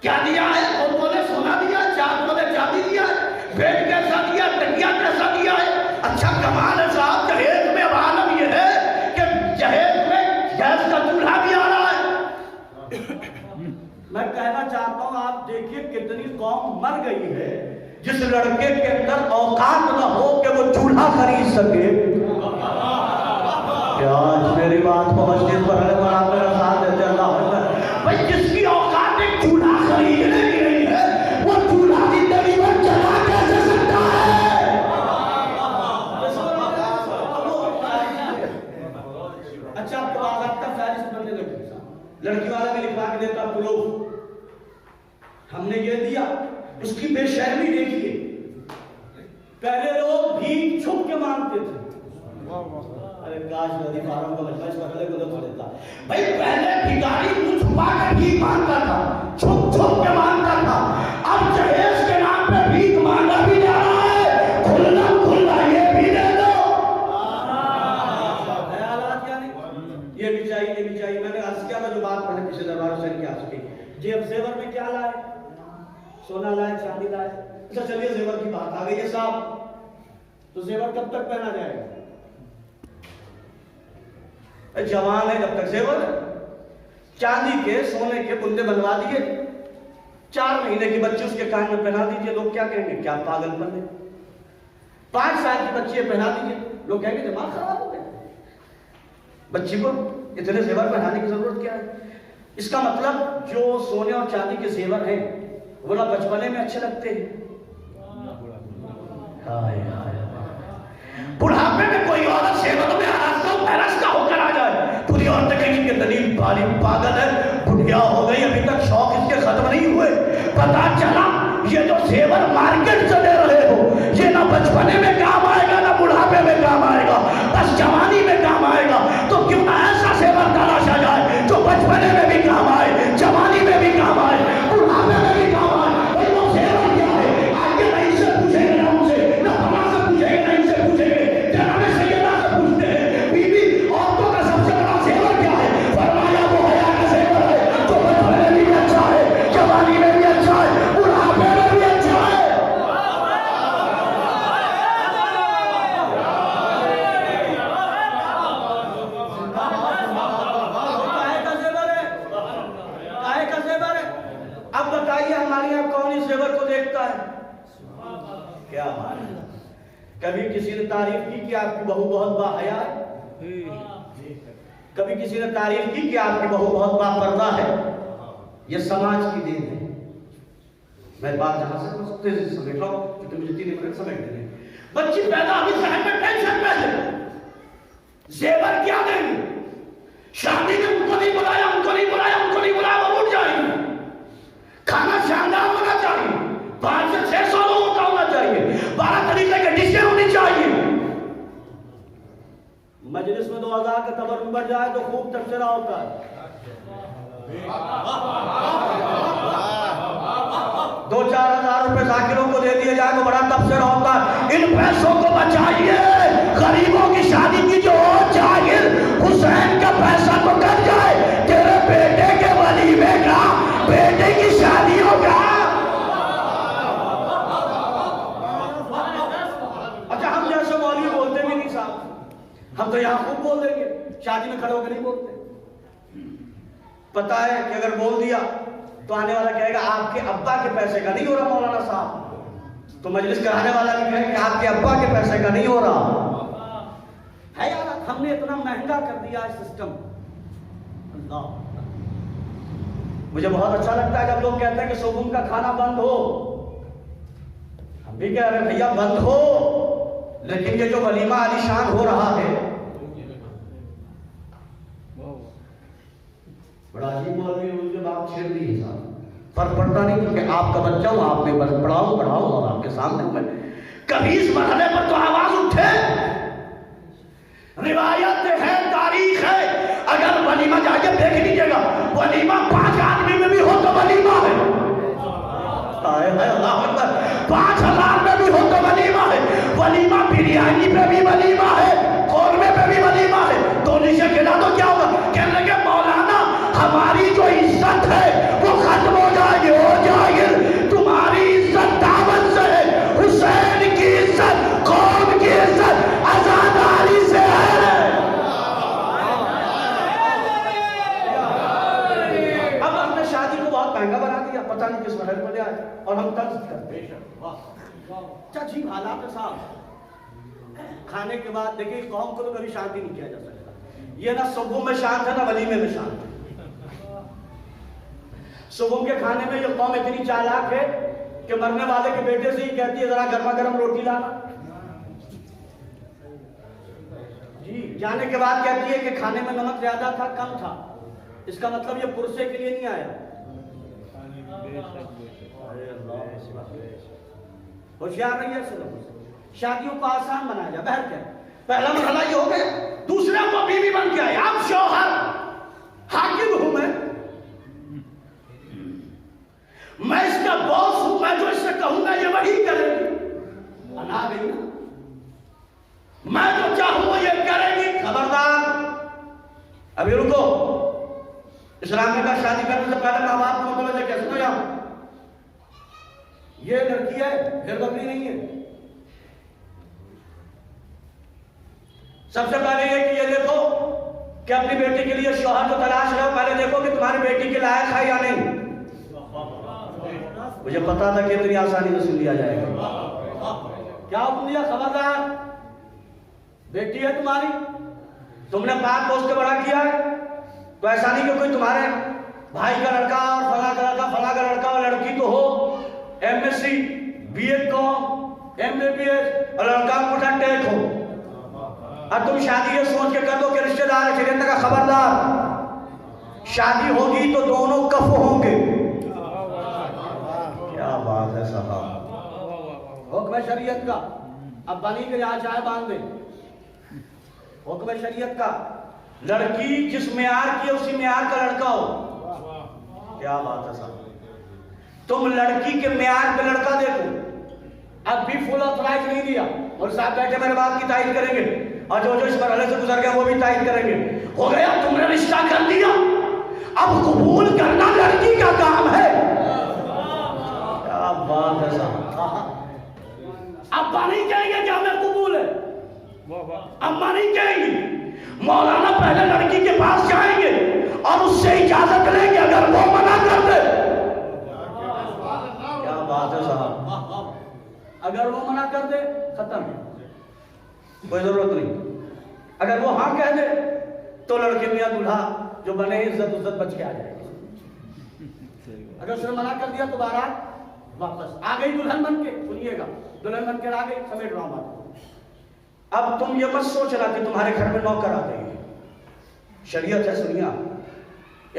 کیا دیا ہے. اور نے سونا دیا, 4 تولے چاندی دیا, بیڈ کیسا دیا, تکیا کیسا دیا ہے. اچھا کمال ہے صاحب, جہیز میں اب عالم یہ ہے کہ جہیز میں گیس کا چولہا بھی آ رہا ہے. میں کہنا چاہتا ہوں, آپ دیکھیے کتنی قوم مر گئی ہے جس لڑکے کے اندر اوقات نہ ہو کہ وہ چولہا خرید سکے. کیا آج میری بات کو مسجد پر ہے, آپ میرا ساتھ دیتے اللہ اکبر. بھائی جس کی اوقات ایک چولہا خریدنے کی نہیں ہے, وہ چولہا زندگی میں چلا کیسے سکتا ہے؟ اچھا آپ کو آزادتا فہرست بننے لگے, لڑکی والا میں لکھوا کے دیتا پروف, ہم نے یہ دیا. اس کی بے شرمی دیکھیے, پہلے لوگ بھیک چھپ کے مانگتے تھے. ارے کاش ندی فارم کا مجمع اس مرحلے کو نہ پڑھتا. بھائی پہلے بھکاری منہ چھپا کر بھیک مانگتا تھا, چھپ چھپ کے مانگتا تھا. اب جہیز کے نام پہ بھیک مانگا بھی جا رہا ہے, کھلنا کھلنا یہ بھی دے دو. خیالات کیا نہیں, یہ بھی چاہیے, یہ بھی چاہیے. میں نے عرض کیا, میں جو بات پڑھے پچھلے دربار حسین کی عرض کی, جیب زیور میں کیا لائے, سونا لائے, چاندی لائے. اچھا چلیے زیور کی بات آ گئی ہے صاحب, تو زیور کب تک پہنا جائے گا؟ جوان ہے جب تک زیور. چاندی کے سونے کے بندے بنوا دیے, 4 مہینے کی بچی اس کے کان میں پہنا دیجئے, لوگ کیا کہیں گے, کیا پاگل بن ہے. 5 سال کی بچی پہنا دیجئے, لوگ کہیں گے دماغ خراب ہو گیا, بچی کو اتنے زیور پہنانے کی ضرورت کیا ہے. اس کا مطلب جو سونے اور چاندی کے زیور ہیں وہ نہ بچپنے میں اچھے لگتے ہیں, بڑھاپے میں کوئی عورت زیور میں آراستہ ہو کر آ جائے, پوری عورت کہیں کہ دلیل پاگل ہے, بڑھیا ہو گئی, ابھی تک شوق اس کے ختم نہیں ہوئے. پتا چلا یہ جو زیور مارکیٹ سے لے رہے ہو, یہ نہ بچپنے میں کام آئے گا, نہ بڑھاپے میں کام آئے گا, بس جوانی میں کام آئے گا. تو کیوں نہ ایسا زیور تلاشا جائے جو بچپنے میں بھی کام آئے, جوانی میں بھی کام آئے, بڑھاپے میں بھی کام آئے. وہ زیور کیا ہے, آگے نہ ان سے پوچھیں گے, نہ ان سے, نہ ہما سے پوچھیں گے, نہ ان سے پوچھیں گے, جناب سیدہ سے پوچھتے ہیں, بی بی عورتوں کا سب سے بڑا زیور کیا ہے؟ فرمایا وہ حیا کا زیور ہے, جو بچپنے میں بھی اچھا ہے, جوانی میں بھی اچھا ہے, بڑھاپے میں بھی اچھا ہے. اب بتائیے ہمارے یہاں کون اس زیور کو دیکھتا ہے؟ کیا بات ہے, کبھی کسی نے تعریف کی کہ آپ کی بہو بہت باحیا ہے؟ کبھی کسی نے تعریف کی کہ آپ کی بہو بہت با پردہ ہے؟ یہ سماج کی دین ہے. میں بات جہاں سے تیزی سے سمجھ رہا ہوں کیونکہ مجھے 3 منٹ سمجھ دیں. بچی پیدا ہوئی, ذہن میں ٹینشن پہلے, زیور کیا دیں گے, شادی میں ان کو نہیں بلایا, ان کو نہیں بلایا, ان کو نہیں بلایا, وہ اٹھ جائیں گے. کھانا شاندار بڑھ جائے تو خوب تبصرہ ہوتا ہے. 2-4 ہزار روپے ذاکروں کو دے دیے جائے تو بڑا تبصرہ ہوتا ہے. ان پیسوں کو بچائیے. غریبوں کی شادی کی جو جاہل حسین کا پیسہ تو کٹ جائے، تیرے بیٹے کے ولیمے کا، بیٹے کی شادیوں کا. اچھا ہم جیسے مولوی بولتے بھی نہیں صاحب، ہم تو یہاں خوب بول دیں گے، شادی میں کھڑے ہو کے نہیں بولتے. پتا ہے کہ اگر بول دیا تو آنے والا کہے گا آپ کے ابا کے پیسے کا نہیں ہو رہا مولانا صاحب، تو مجلس کرانے والا بھی کہے کہ آپ کے ابا کے پیسے کا نہیں ہو رہا ہے. یار ہم نے اتنا مہنگا کر دیا ہے سسٹم. اللہ، مجھے بہت اچھا لگتا ہے جب لوگ کہتے ہیں کہ صبح کا کھانا بند ہو. ہم بھی کہہ رہے ہیں بھیا بند ہو، لیکن یہ جو ولیمہ علی شان ہو رہا ہے بڑا عجیب مولوی ان کے باپ چھیڑ دی ہے صاحب. فرق پڑتا نہیں کیونکہ آپ کا بچہ ہوں، آپ نے بس پڑھاؤ اور آپ کے سامنے میں کبھی اس مرحلے پر تو آواز اٹھے. روایت ہے، تاریخ ہے. اگر ولیمہ جا کے دیکھ لیجیے گا، ولیمہ 5 آدمی میں بھی ہو تو ولیمہ ہے. اللہ اکبر. 5000 میں بھی ہو تو ولیمہ ہے. ولیمہ بریانی پہ بھی ولیمہ ہے، قورمے پہ بھی ولیمہ ہے. تو نیچے کھلا تو کیا ہوگا؟ کہنے لگے مولانا ہماری جو عزت ہے وہ ختم ہو جائے گی. ہو جائے گی. تمہاری عزت دعوت سے ہے، حسین کی عزت، قوم کی عزت عزاداری سے ہے. اب ہم نے شادی کو بہت مہنگا بنا دیا، پتہ نہیں کس مرحلے پر آئے اور ہم طرز کرتے ہیں. اچھا جی حالات ہے صاحب. کھانے کے بعد دیکھیں قوم کو تو کبھی شانتی نہیں کیا جا سکتا. یہ نہ صبح میں شانت ہے نہ ولیمے میں شانت ہے. صبح کے کھانے میں یہ قوم اتنی چالاک ہے کہ مرنے والے کے بیٹے سے ہی کہتی ہے ذرا گرما گرم روٹی لانا. جی جانے کے بعد کہتی ہے کہ کھانے میں نمک زیادہ تھا کم تھا. اس کا مطلب یہ پرسے کے لیے نہیں آیا. ہوشیار نہیں ہے. شادیوں کو آسان بنایا جائے. بہر کیا پہلا مرحلہ یہ ہو گیا. دوسرا وہ بیوی بن کے آئے. اب شوہر حاکم ہوں میں اس کا باس ہوں. میں جو اس سے کہوں گا یہ وہی کرے گی. انا گئی نا. میں جو چاہوں وہ یہ کرے گی. خبردار ابھی رکو. اسلام نے کہا شادی کرنے سے پہلے ماں باپ کو متوجہ کیا. سنو یہاں یہ لڑکی ہے پھر بکری نہیں ہے. سب سے پہلے یہ کہ یہ دیکھو کہ اپنی بیٹی کے لیے شوہر کو تلاش رہے ہو. پہلے دیکھو کہ تمہاری بیٹی کے لائق ہے یا نہیں. مجھے پتا تھا کہ اتنی آسانی سے سن لیا جائے گا. کیا حکم دیا؟ خبردار بیٹی ہے تمہاری، تم نے پاک دوست کے بڑا کیا ہے تو ایسا نہیں کہ کوئی تمہارے بھائی کا لڑکا اور فلاں کا لڑکا فلاں کا لڑکا اور لڑکی تو ہو M S C B Ed کام ایم بی بی ایس اور لڑکا مٹھا ٹیک ہو. اب تم شادی یہ سوچ کے کر دو کہ رشتہ دار ہے. شریعت کا خبردار شادی ہوگی تو دونوں کف ہوں گے. کیا بات ہے صاحب. حکم شریعت کا. اب بنی کے یہاں چائے باندھ دے. حکم شریعت کا لڑکی جس معیار کی ہے اسی معیار کا لڑکا ہو. کیا بات ہے صاحب. تم لڑکی کے معیار پہ لڑکا دیکھو. اب بھی فل آتھرائز نہیں دیا اور صاحب بیٹھے میرے بات کی تائید کریں گے اور جو اس مرحلے سے گزر گیا وہ بھی تائید کریں گے. ہو گیا تم نے رشتہ کر دیا. اب قبول کرنا لڑکی کا کام ہے. کیا بات ہے صاحب. ابا نہیں کہیں گے کہ ہمیں قبول ہے. اماں نہیں کہیں گی. مولانا پہلے لڑکی کے پاس جائیں گے اور اس سے اجازت لیں گے. اگر وہ منع کر دے. کیا بات ہے صاحب. اگر وہ منع کر دے ختم، کوئی ضرورت نہیں. اگر وہ ہاں کہہ دے تو لڑکے میاں دلہا جو بنے عزت بچ کے آ جائے گی. اگر اس نے منع کر دیا تو بارات واپس آ گئی دلہن بن کے. سنیے گا دلہن بن کے آ گئی سمیٹ ڈرامہ. اب تم یہ مت سوچنا کہ تمہارے گھر میں نوکر آ گئی ہے. شریعت ہے. سنیا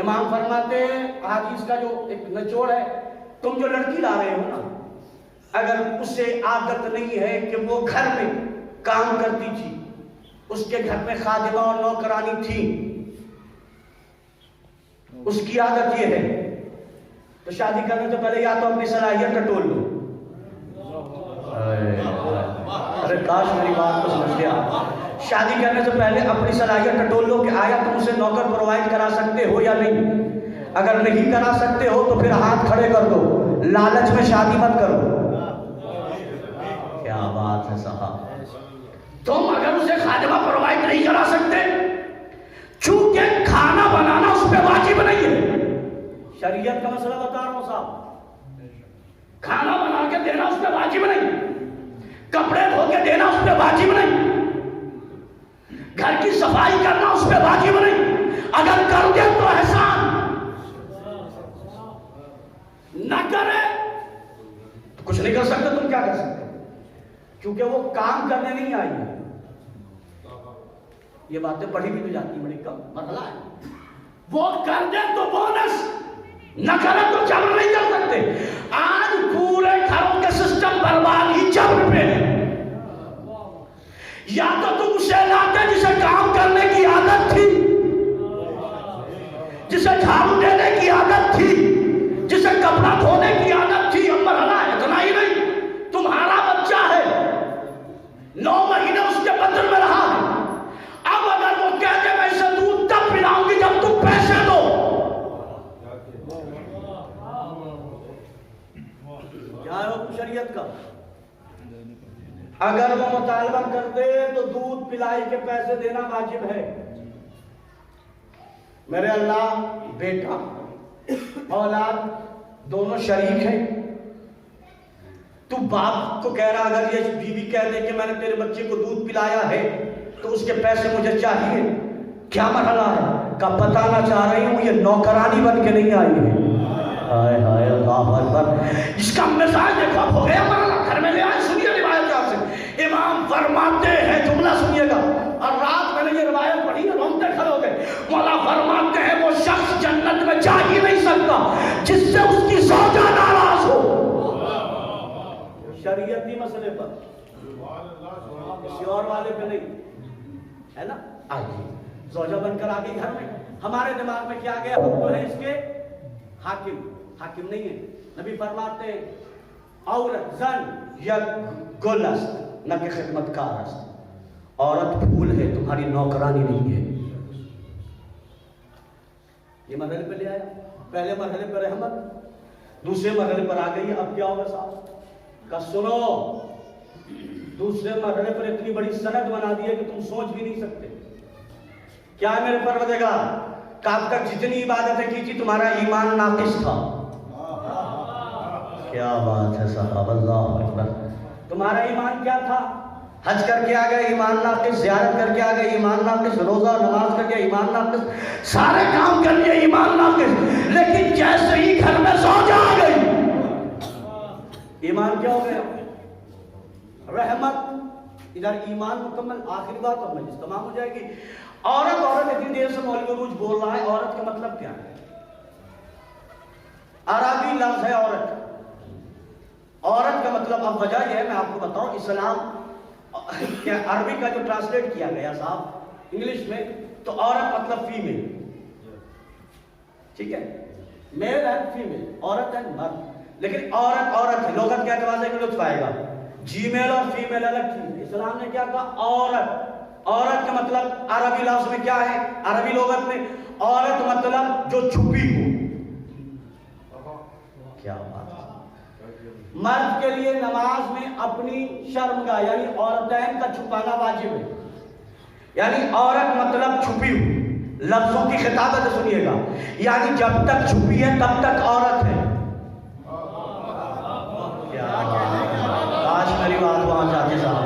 امام فرماتے ہیں حدیث کا جو ایک نچوڑ ہے، تم جو لڑکی لا رہے ہو نا، اگر اسے عادت نہیں ہے کہ وہ گھر میں کام کرتی تھی اس کے گھر میں خادمہ اور نوکرانی تھی، اس کی عادت یہ ہے تو شادی کرنے سے پہلے یا تو اپنی صلاحیت ٹٹول لو. ارے کاش میری بات کو سمجھ گیا. شادی کرنے سے پہلے اپنی صلاحیت ٹٹول لو کہ آیا تم اسے نوکر پرووائڈ کرا سکتے ہو یا نہیں. اگر نہیں کرا سکتے ہو تو پھر ہاتھ کھڑے کر دو، لالچ میں شادی مت کرو. کیا بات ہے صاحب. تم اگر اسے خادمہ پرووائڈ نہیں کرا سکتے، چونکہ کھانا بنانا اس پہ واجب نہیں ہے. شریعت کا مسئلہ بتا رہا ہوں صاحب. کھانا بنا کے دینا اس پہ واجب نہیں، کپڑے دھو کے دینا اس پہ واجب نہیں، گھر کی صفائی کرنا اس پہ واجب نہیں. اگر کر دے تو احسان، نہ کرے کچھ نہیں کر سکتے. تم کیا کر سکتے؟ کیونکہ وہ کام کرنے نہیں آئی ہے. یہ باتیں پڑھی بھی تو جاتی بڑی کم. مسئلہ ہے وہ کر دے تو بونس، نہ کرے تو جبر نہیں کر سکتے. آج پورے گھروں کے سسٹم برباد ہی جبر پہ ہے. یا تو تم اسے لاتے جسے کام کرنے کی عادت تھی، جسے جھاڑو دینے کی عادت تھی، جسے کپڑا دھونے کی عادت تھی. اب مرحلہ اتنا ہی نہیں، تمہارا بچہ ہے 9 مہینے اس کے بدن میں رہا ہے. اب اگر وہ کہتے میں اسے دودھ تب پلاؤں گی جب تم پیسے دو، کیا ہے حکم شریعت کا؟ اگر وہ مطالبہ کرتے تو دودھ پلائی کے پیسے دینا واجب ہے. میرے اللہ، بیٹا اولاد دونوں شریک ہیں. تو باپ کو کہہ رہا اگر یہ بیوی کہہ دے کہ میں نے تیرے بچے کو دودھ پلایا ہے تو اس کے پیسے مجھے چاہیے. کیا مرحلہ ہے کا بتانا چاہ رہی ہوں. یہ نوکرانی بن کے نہیں آئی ہے. ہائے ہائے اللہ اکبر. اس کا مزاج دیکھو اب ہو گیا مرحلہ. گھر میں لے آئے. سنیے روایت آپ سے. امام فرماتے ہیں، جملہ سنیے گا، اور رات میں نے یہ روایت پڑھی ہے رومتے کھڑے ہو گئے. مولا فرماتے ہیں وہ شخص جنت میں جا ہی نہیں سکتا جس سے اس کی زوجہ ناراض ہو. شریعتی مسئلے پر، کسی اور والے پہ نہیں ہے نا. آئیے زوجہ بن کر آگئی گھر میں. ہمارے دماغ میں کیا گیا ہم تو ہیں اس کے حاکم. حاکم نہیں ہے. نبی فرماتے ہیں عورت زن یا گل است نہ کہ خدمت کار است. عورت پھول ہے، تمہاری نوکرانی نہیں ہے. یہ مرحلے پہ لے آیا. پہلے مرحلے پر رحمت، دوسرے مرحلے پر آ گئی. اب کیا ہوگا صاحب کا سنو. دوسرے مرحلے پر اتنی بڑی سند بنا دی ہے کہ تم سوچ بھی نہیں سکتے. کیا ہے میرے پروردگار؟ آپ تک جتنی عبادتیں کی تھی تمہارا ایمان ناقص تھا. کیا بات ہے صاحب. اللہ اکبر. تمہارا ایمان کیا تھا؟ حج کر کے آ گئے ایمان ناقص، زیارت کر کے آ گئے ایمان ناقص، روزہ نماز کر کے ایمان ناقص، سارے کام کر لیے ایمان ناقص. لیکن جیسے ہی گھر میں زوجہ آ گئی ایمان کیا ہو گیا؟ رحمت. ادھر ایمان مکمل. آخری بات اب مجلس تمام ہو جائے گی. عورت اتنی دیر سے مولوی عروج بول رہا ہے. عورت کا مطلب کیا ہے؟ عربی لفظ ہے عورت. عورت کا مطلب اب وجہ یہ ہے میں آپ کو بتاؤں. اسلام عربی کا جو ٹرانسلیٹ کیا گیا صاحب انگلش میں تو عورت مطلب فیمیل. ٹھیک ہے، میل اینڈ فیمیل، عورت اینڈ مرد. لیکن عورت عورت ہے. لغت کے اعتبار سے لطف آئے گا. جی میل اور فیمیل الگ چیز. اسلام نے کیا کہا؟ عورت. عورت کا مطلب عربی لفظ میں کیا ہے؟ عربی لغت میں عورت مطلب جو چھپی ہو. کیا بات ہے. مرد کے لیے نماز میں اپنی شرمگاہ یعنی عورتین کا چھپانا واجب ہے. یعنی عورت مطلب چھپی ہو. لفظوں کی خطابت سنیے گا. یعنی جب تک چھپی ہے تب تک عورت ہے. آج میری بات وہاں جاتے صاحب.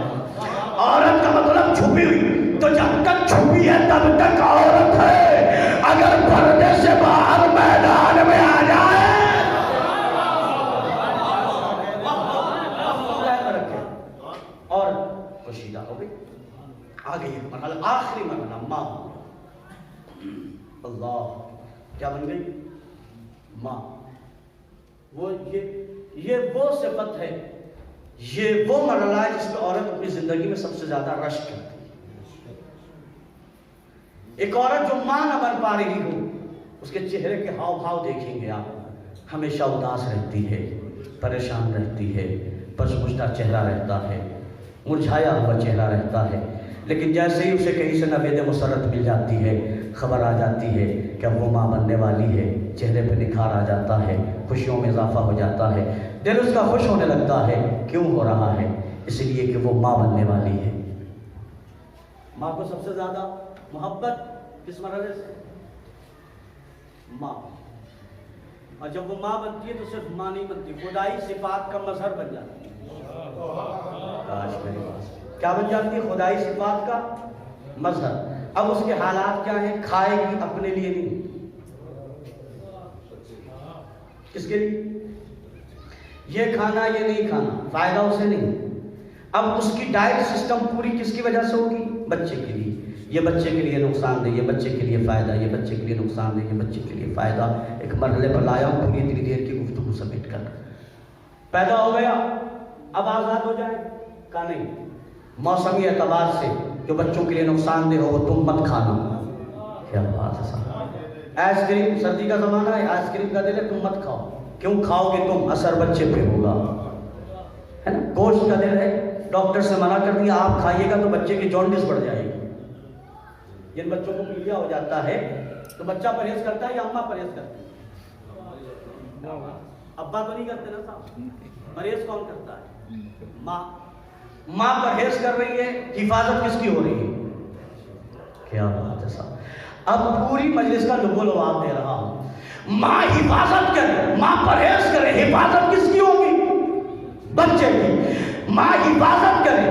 عورت کا مطلب چھپی ہوئی، تو جب تک چھپی ہے تب تک عورت ہے. اگر پردے سے باہر میدان میں آ جائے اور پوشیدہ ہو گئی. آگے یہ مرحلہ، آخری مرحلہ ماں. اللہ کیا بن گئی؟ ماں. یہ وہ صفت ہے، یہ وہ مرحلہ ہے جس میں عورت اپنی زندگی میں سب سے زیادہ رشک کرتی ہے. ایک عورت جو ماں نہ بن پا رہی ہو، اس کے چہرے کے ہاؤ بھاؤ دیکھیں گے آپ، ہمیشہ اداس رہتی ہے، پریشان رہتی ہے، پسمشتہ چہرہ رہتا ہے، مرجھایا ہوا چہرہ رہتا ہے، لیکن جیسے ہی اسے کہیں سے نوید مسرت مل جاتی ہے، خبر آ جاتی ہے کہ اب وہ ماں بننے والی ہے، چہرے پہ نکھار آ جاتا ہے، خوشیوں میں اضافہ ہو جاتا ہے، دل اس کا خوش ہونے لگتا ہے۔ کیوں ہو رہا ہے؟ اس لیے کہ وہ ماں بننے والی ہے۔ ماں کو سب سے زیادہ محبت کس مرحلے سے؟ ماں۔ اور جب وہ ماں بنتی ہے تو صرف ماں نہیں بنتی، خدائی صفات کا مظہر بن جاتی ہے۔ کیا بن جاتی ہے؟ خدائی صفات کا مظہر۔ اب اس کے حالات کیا ہیں؟ کھائے گی اپنے لیے نہیں، کس کے لیے؟ یہ کھانا یہ نہیں کھانا، فائدہ اسے نہیں۔ اب اس کی ڈائٹ سسٹم پوری کس کی وجہ سے ہوگی؟ بچے کے لیے۔ یہ بچے کے لیے نقصان دہ، یہ بچے کے لیے فائدہ، یہ بچے کے لیے نقصان دہ، یہ بچے کے لیے فائدہ۔ ایک مرحلے پر لایا ہوں پوری اتنی دیر کی گفتگو سمیٹ کر۔ پیدا ہو گیا، اب آزاد ہو جائے کا نہیں۔ موسمی اعتبار سے جو بچوں کے لیے نقصان دہ ہو وہ تم مت کھانا۔ کیا بات ہے صاحب! آئس کریم، سردی کا زمانہ ہے، آئس کریم کا دل ہے، تم مت کھاؤ۔ کیوں کھاؤ گے تم؟ اثر بچے پہ ہوگا، ہے نا؟ گوشت کا دل ہے، ڈاکٹر سے منع کر دیا آپ کھائیے گا تو بچے کی جونڈس بڑھ جائے گی۔ جن بچوں کو پیلیا ہو جاتا ہے تو بچہ پرہیز کرتا ہے یا اماں پرہیز کرتی ہے؟ ابا تو نہیں کرتے نا صاحب، پرہیز کون کرتا ہے؟ ماں۔ ماں پرہیز کر رہی ہے، حفاظت کس کی ہو رہی ہے؟ کیا بات ہے صاحب! اب پوری مجلس کا لب و لباب دے رہا ہوں۔ ماں حفاظت کرے، ماں پرہیز کرے، حفاظت کس کی ہوگی؟ بچے کی۔ ماں حفاظت کرے،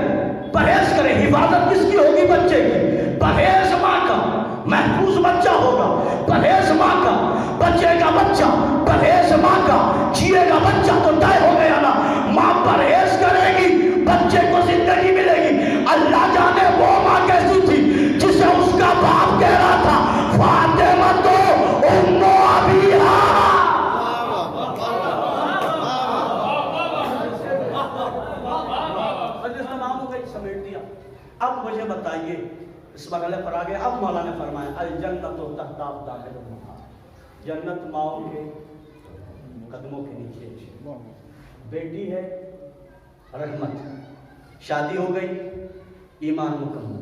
پرہیز کرے، حفاظت کس کی ہوگی؟ بچے کی۔ پرہیز ماں کا، محفوظ بچہ ہوگا۔ پرہیز ماں کا، بچے کا بچہ، پرہیز ماں کا، جیے گا بچہ تو طے ہو گیا نا۔ ماں پرہیز کرے گی، بچے کو زندگی ملے گی۔ اللہ جانے وہ ماں کیسی تھی جسے اس کا باپ کہہ رہا تھا فاطمہ تو ام ابیہا۔ سمیٹ دیا۔ اب مجھے بتائیے، اس مرحلے پر آگے اب مولا نے فرمایا الجنت تحت اقدامہم، جنت ماؤں کے قدموں کے نیچے۔ بیٹی ہے رحمت، شادی ہو گئی، ایمان مکمل،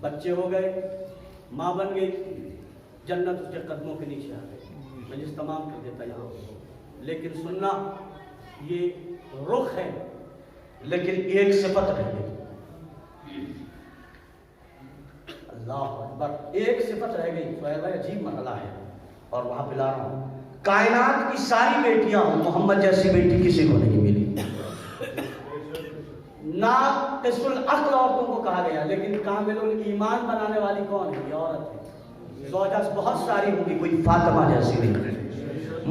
بچے ہو گئے، ماں بن گئی، جنت اس کے قدموں کے نیچے آ گئی۔ میں جس تمام کر دیتا یہاں، لیکن سننا، یہ رخ ہے لیکن ایک صفت رہ گئی۔ اللہ اکبر! ایک صفت رہ گئی، فیض عجیب مرحلہ ہے اور وہاں پہ لا رہا ہوں۔ کائنات کی ساری بیٹیاں ہوں، محمد جیسی بیٹی کسی کو نہیں ملی۔ ناقص العقل عورتوں کو کہا گیا، لیکن کامل الایمان بنانے والی کون ہے؟ یہ عورت ہے۔ زوجہ بہت ساری ہوں گی، کوئی فاطمہ جیسی نہیں۔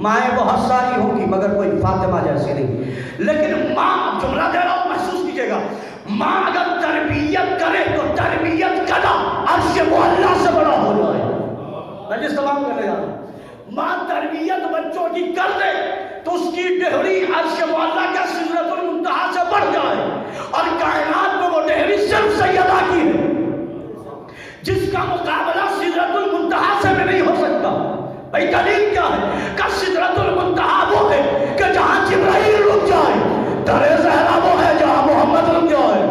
مائیں بہت ساری ہوں گی مگر کوئی فاطمہ جیسی نہیں۔ لیکن ماں، جملہ دے رہا ہوں محسوس کیجئے گا، ماں اگر تربیت کرے تو تربیت کا عرش وہ اللہ سے بڑا ہو جائے۔ میں جس تمام کرنے جا رہا ہوں، ماں تربیت بچوں کی کر دے تو اس کی ڈہری عرش معلیٰ کا سدرۃ المنتہا سے بڑھ جائے، اور کائنات میں وہ ڈہری صرف سیدہ کی ہے جس کا مقابلہ سدرۃ المنتہا سے بھی نہیں ہو سکتا۔ بھائی دلیل کیا ہے؟ کہ سدرۃ المنتہا وہ ہے کہ جہاں جبرائیل رک جائے، در زہرا وہ ہے جہاں محمد رک جائے۔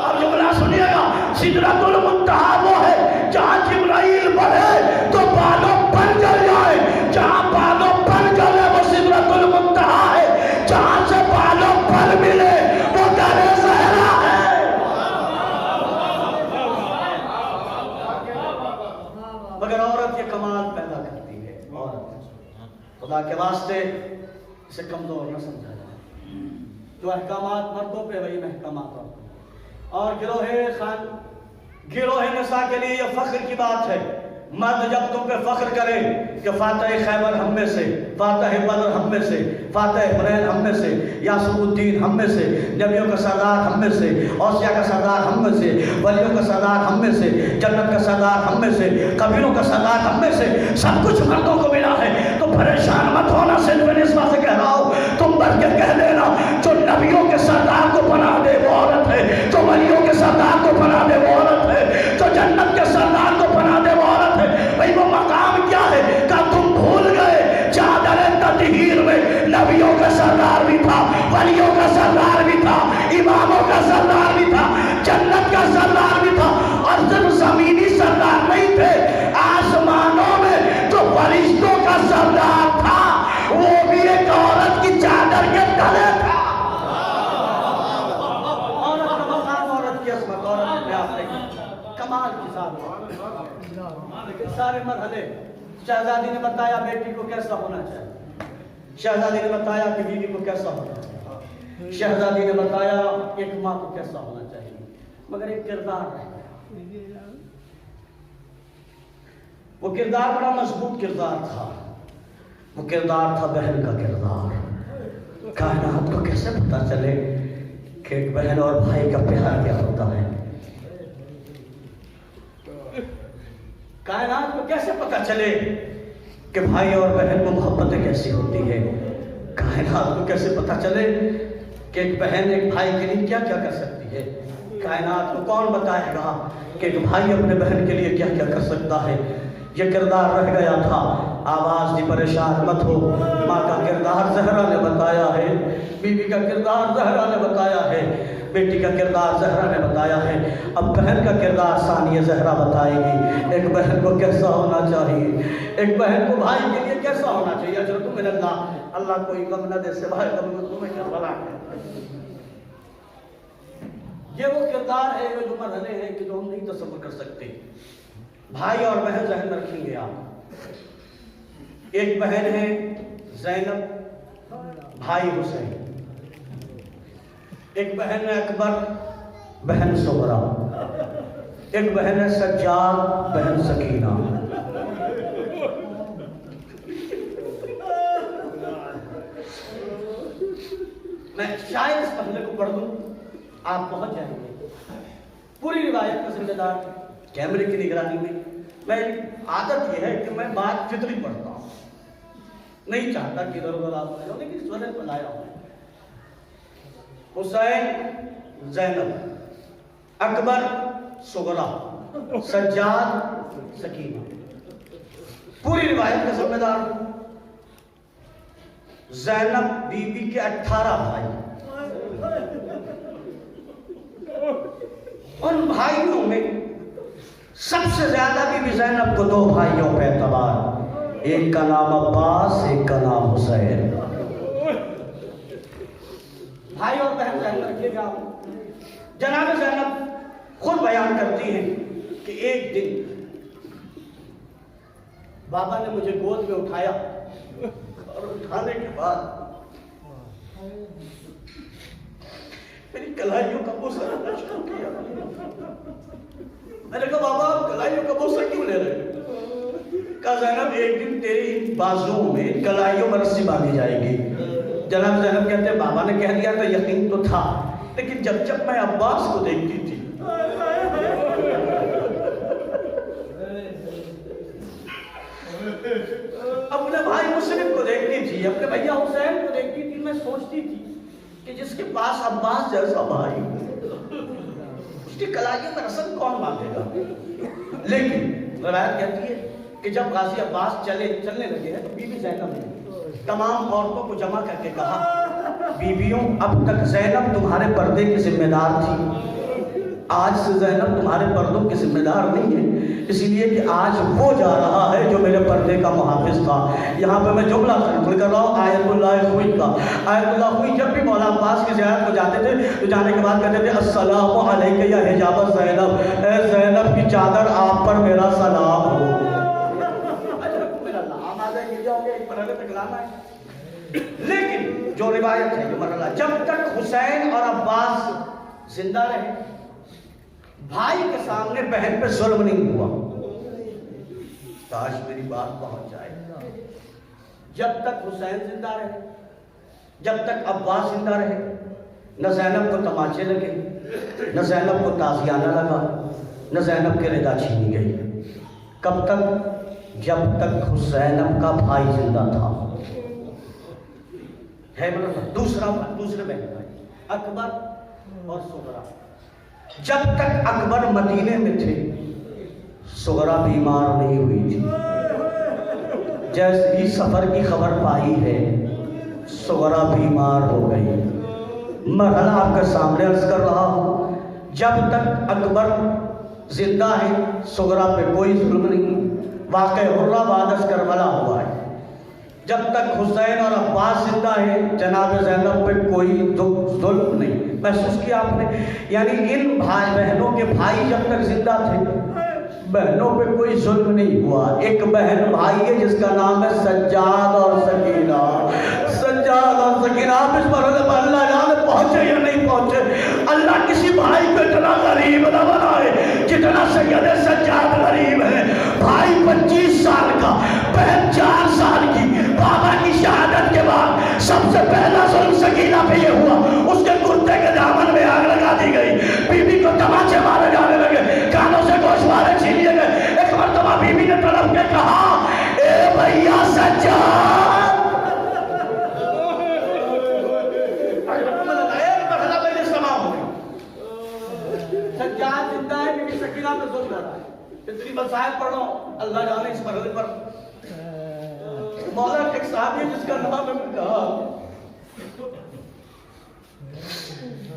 اب جملہ سنیے گا، سدرۃ المنتہا وہ ہے جہاں جبرائیل بڑھے تو بالوں پر جل جائے، جہاں بالوں پر جلے وہ سدرۃ المنتہا ہے، جہاں سے بالوں پر ملے وہ در زہرا ہے۔ مگر عورت یہ کمال پیدا کرتی ہے، عورت خدا کے واسطے اسے کمزور نہ سمجھا جائے۔ جو احکامات مردوں پہ وہی محکمات عورتوں پہ۔ اور گروہ نساء کے لیے یہ فخر کی بات ہے، مرد جب تم پہ فخر کرے کہ فاتح خیبر ہم میں سے، فاتح بدر ہم میں سے، فاتح حنین ہم میں سے، یاسر الدین ہم میں سے، نبیوں کا سردار ہم میں سے، اوصیاء کا سردار ہم میں سے، ولیوں کا سردار ہم میں سے، جنت کا سردار ہم میں سے، قبیلوں کا سردار ہم میں سے، سب کچھ مردوں کو ملا ہے تو پریشان مت ہونا۔ صرف اس بات سے کہہ رہا ہوں، تم بڑھ کے کہہ دینا جو نبیوں کے سردار کو پناہ دے وہ عورت ہے، جو ولیوں کے سردار کو پناہ دے وہ عورت ہے، جو جنت کے سردار کو پناہ ولیوں کا سردار بھی تھا، اماموں کا سردار بھی تھا، جنت کا سردار بھی تھا، اور صرف زمینی سردار نہیں تھے، آسمانوں میں جو فرشتوں کا سردار تھا وہ بھی ایک عورت کی چادر کے تلے تھا۔ عورت کا مقام، عورت کی عصمت، عورت کے آپ نے کمال کی سارے مرحلے۔ شہزادی نے بتایا بیٹی کو کیسا ہونا چاہیے، شہزادی نے بتایا کہ بیوی کو کیسا ہونا چاہیے، شہزادی نے بتایا ایک ماں کو کیسا ہونا چاہیے، مگر ایک کردار ہے، وہ کردار بڑا مضبوط کردار تھا، وہ کردار تھا بہن کا کردار۔ کائنات کو کیسے پتا چلے کہ ایک بہن اور بھائی کا پیار کیا ہوتا ہے؟ کائنات کو کیسے پتا چلے کہ بھائی اور بہن کو محبتیں کیسی ہوتی ہے؟ کائنات کو کیسے پتا چلے کہ ایک بہن ایک بھائی کے لیے کیا کیا کر سکتی ہے؟ کائنات کو کون بتائے گا کہ ایک بھائی اپنے بہن کے لیے کیا کیا کر سکتا ہے؟ یہ کردار رہ گیا تھا۔ آواز دی پریشان مت ہو، ماں کا کردار زہرا نے بتایا ہے، بیوی کا کردار زہرا نے بتایا ہے، بیٹی کا کردار زہرا نے بتایا ہے، اب بہن کا کردار ثانیہ زہرا بتائے گی۔ ایک بہن کو کیسا ہونا چاہیے، ایک بہن کو بھائی کے لیے کیسا ہونا چاہیے؟ اجرتم من اللہ، اللہ کوئی غم نہ دے سے بھائی غم تمہیں کربلا ہے۔ یہ وہ کردار ہے، وہ جو مرحلے ہیں کہ جو ہم نہیں تصور کر سکتے۔ بھائی اور بہن ذہن میں رکھیں گے آپ، ایک بہن ہے زینب، بھائی حسین، ایک بہن ہے اکبر، بہن صغرا، ایک بہن ہے سجاد، بہن سکینہ۔ میں شاید اس مرحلے کو پڑھ دوں، آپ پہنچ جائیں گے۔ پوری روایت کا ذمہ دار کیمرے کی نگرانی میں عادت یہ ہے کہ میں بات فطری پڑھتا ہوں، نہیں چاہتا کہ ادھر ادھر آپ جاؤ، لیکن اس وجہ پر لایا ہوں۔ حسین زینب، اکبر صغرا، سجاد سکینہ، پوری روایت کا ذمہ دار ہوں۔ زینب بی بی کے 18 بھائی، ان بھائیوں میں سب سے زیادہ بی بی زینب کو 2 بھائیوں پہ اعتبار، ایک کا نام عباس، ایک کا نام حسین۔ بھائی اور بہن ذہن رکھیے گا، جناب زینب خود بیان کرتی ہیں کہ ایک دن بابا نے مجھے گود میں اٹھایا اور اٹھانے کے بعد میری کلائیوں کا بوسہ لینا شروع کیا۔ میں نے کہا بابا آپ کلائیوں کا بوسہ کیوں لے رہے؟ کہا زینب ایک دن تیری بازوؤں میں کلائیوں میں رسی باندھی جائے گی۔ جناب زینب کہتے ہیں بابا نے کہہ دیا تھا، یقین تو تھا، لیکن جب جب میں عباس کو دیکھتی تھی اپنے بھائی مسلم کو دیکھتی تھی، اپنے بھیا حسین کو دیکھتی تھی، میں سوچتی تھی کہ جس کے پاس عباس جیسا بھائی، اس کی کلائیوں میں رسم کون باندھے گا؟ لیکن روایت کہتی ہے کہ جب غازی عباس چلنے لگے ہیں تو بی بی زینب نے تمام عورتوں کو جمع کر کے کہا، بیویوں اب تک زینب تمہارے پردے کی ذمہ دار تھی، آج سے زینب تمہارے پردوں کی ذمہ دار نہیں ہے، اس لیے کہ آج وہ جا رہا ہے جو میرے پردے کا محافظ تھا۔ یہاں پہ میں جملہ کر رہا ہوں آیت اللہ خوئی کا۔ آیت اللہ خوئی جب بھی مولا عباس کی زیارت کو جاتے تھے تو جانے کے بعد کہتے تھے السلام علیکہ یا حجاب زینب، اے زینب کی چادر آپ پر میرا سلام ہو۔ لیکن جو روایت ہے، جو مرحلہ، جب تک حسین اور عباس زندہ رہے بھائی کے سامنے بہن پہ ظلم نہیں ہوا۔ کاش میری بات پہنچ جائے۔ جب تک حسین زندہ رہے، جب تک عباس زندہ رہے، نہ زینب کو تماچے لگے، نہ زینب کو تازیانہ لگا، نہ زینب کے رضا چھینی گئی۔ کب تک؟ جب تک حسینب کا بھائی زندہ تھا۔ ہے دوسرے بہن بھائی اکبر اور صغرا، جب تک اکبر مدینے میں تھے صغرا بیمار نہیں ہوئی تھی۔ جیسے ہی سفر کی خبر پائی ہے صغرا بیمار ہو گئی۔ مرحلہ آپ کے سامنے عرض کر رہا ہوں. جب تک اکبر زندہ ہے صغرا پہ کوئی ظلم نہیں. واقع حرہ بعد کربلا ہوا ہے. جب تک حسین اور عباس زندہ ہے جناب زینب پہ کوئی ظلم نہیں. محسوس کیا آپ نے؟ یعنی ان بھائی بہنوں کے بھائی جب تک زندہ تھے بہنوں پہ کوئی ظلم نہیں ہوا. ایک بہن بھائی ہے جس کا نام ہے سجاد اور سکینہ. سجاد اور سکینہ آپ اس مرحلے پر اللہ جانے پہنچے یا نہیں پہنچے. اللہ کسی بھائی کو اتنا غریب نہ بنائے جتنا سید سجاد غریب ہے. بھائی 25 سال کا، بہن 4 سال کی. بابا کی شہادت کے بعد سب سے پہلا ظلم سکینہ پہ یہ ہوا. اس کے کرتے کے دامن میں آگ لگا دی گئی. بی بی کو تماچے مارے جانے لگے، کانوں سے گوشوارے چھین لیے گئے. ایک مرتبہ بی بی نے تڑپ کے کہا اے بھیا سجاد. سجاد زندہ ہے، بی بی سکینہ پہ ظلم ہو رہا ہے. اتنی مسائل پڑھ رہا ہوں اللہ جانے اس مرحلے پر. مولا ایک صحابی جس کا نام ہے میں کہا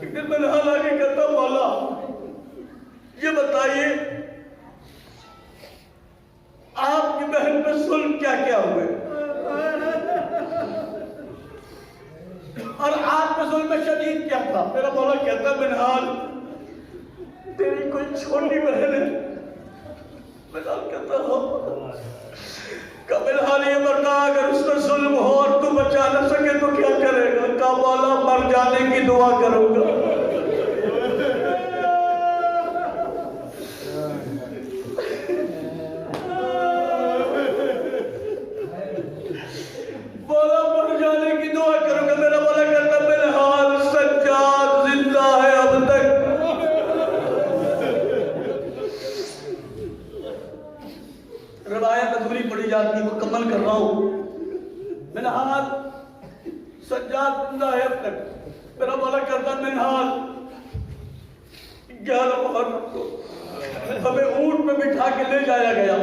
ایک دن میں نہا لاگے کہتا مولا یہ بتائیے آپ کی بہن پہ ظلم کیا کیا ہوئے اور آپ پہ ظلم شدید کیا تھا. میرا مولا کہتا منہال تیری کوئی چھوٹی بہن ہے. منہال کہتا ہو کہ منہال یہ مرنا اگر اس پر ظلم ہو اور تو بچا نہ سکے تو کیا کرے گا. کہا مولا مر جانے کی دعا کروں گا. مولا مر جانے کی دعا کروں گا. میرا مولا کہتا منہال سجاد زندہ ہے اب تک. روایت ادھوری پڑھی جاتی مکمل کر رہا ہوں. منہال سجاد زندہ ہے اب تک. میرا مولا کہتا منہال 11 محرم کو ہمیں اونٹ پہ بٹھا کے لے جایا گیا.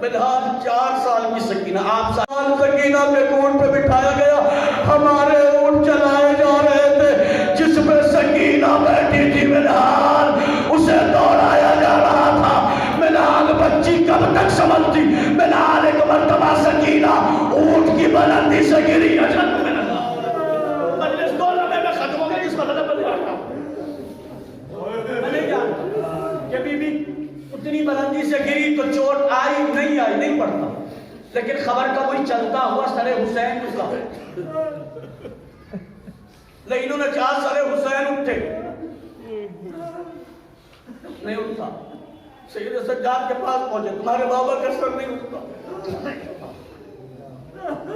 منہال 4 سال کی سکینہ، آپ سال سکینہ پہ اونٹ پہ بٹھایا گیا. ہمارے اونٹ چلائے جا رہے تھے جس پہ سکینہ بیٹھی تھی منہال اسے دوڑایا جا رہا تھا. منہال بچی کب تک سمجھتی. منہال ایک مرتبہ سکینہ اونٹ کی بلندی سے گری. مجلس دو لمحے میں ختم ہو گئی. اس مرحلے پر جاتا میں نہیں جانتا کہ بی بی اتنی بلندی سے گری تو چوٹ آئی نہیں پڑتا، لیکن خبر کا کوئی چلتا ہوا سر حسین گزرا. لیکن انہوں نے چاہ سر حسین اٹھے نہیں اٹھتا. سید سجاد کے پاس پہنچے تمہارے بابا کا سر نہیں اٹھتا.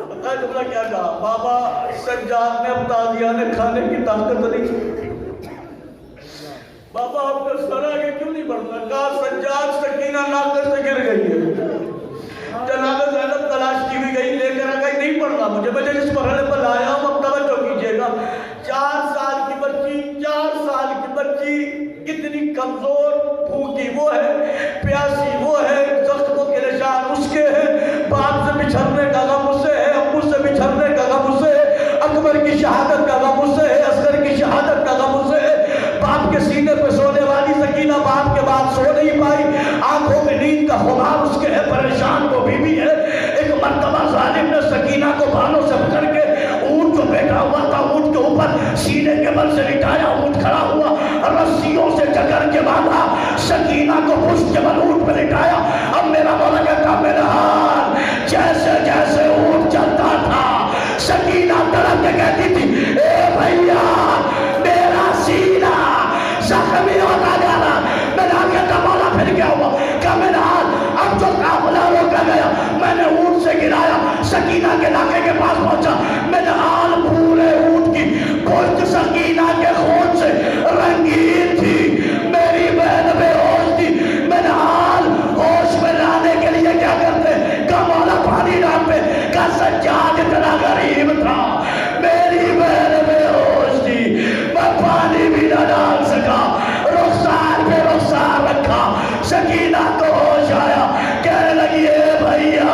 پتہ ہے جملہ کیا کہا؟ بابا سجاد نے اب تازیانے کھانے کی طاقت نہیں چھوڑی. بابا آپ کا سر آگے کیوں نہیں بڑھتا؟ کہا سجاد سکینہ ناقے سے گر گئی ہے. جناب زینب تلاش کی بھی گئی، لے کر آ گئی. نہیں پڑھنا مجھے جس مرحلے پر لایا ہوں اب توجہ کیجیے گا. 4 سال کی بچی کتنی کمزور، بھوکی وہ ہے، پیاسی وہ ہے، زخموں کے نشان اس کے ہیں. باپ سے بچھڑنے کا غم اسے ہے، ابو سے بچھڑنے کا غم اسے ہے، اکبر کی شہادت کا غم اسے ہے، اصغر کی شہادت کا غم اسے ہے. باپ کے سینے پہ سونے والی سکینہ باپ کے بعد سو نہیں پائی. آنکھوں میں نیند کا خمار اس کے ہے، پریشان وہ بیوی ہے. ایک مرتبہ ظالم نے سکینہ کو بالوں سے پکڑ کے اونٹ جو بیٹھا ہوا تھا اونٹ کے اوپر سینے کے بل سے لٹایا. اونٹ کھڑا ہوا، رسیوں سے جکڑ کے باندھا، سکینہ کو پشت کے بل اونٹ پہ لٹایا. اب میرا مولا کہتا میرا حال جیسے جیسے اونٹ چلتا تھا سکینہ تڑپ کے کہتی تھی اے بھیا میرا سینہ زخمی ہوتا جا رہا. میں نے کہتا مولا پھر کیا ہوا؟ کہ میرا حال اب جو قافلہ روکا گیا میں نے اونٹ سے گرایا، سکینہ کے علاقے کے پاس پہنچا. میں نے حال پورے اونٹ کی پشت سکینہ کے خون سے رنگین تھی. میری بہن بے ہوش تھی. میں نے حال ہوش میں لانے کے لیے کیا کرتے کہ مولا پانی ڈالتے. کہ سجاد اتنا غریب تھا، میری بہن بے ہوش تھی، میں پانی بھی نہ ڈال سکا. رخسار پہ رخسار رکھا، سکینہ کو ہوش آیا، کہنے لگی اے بھیا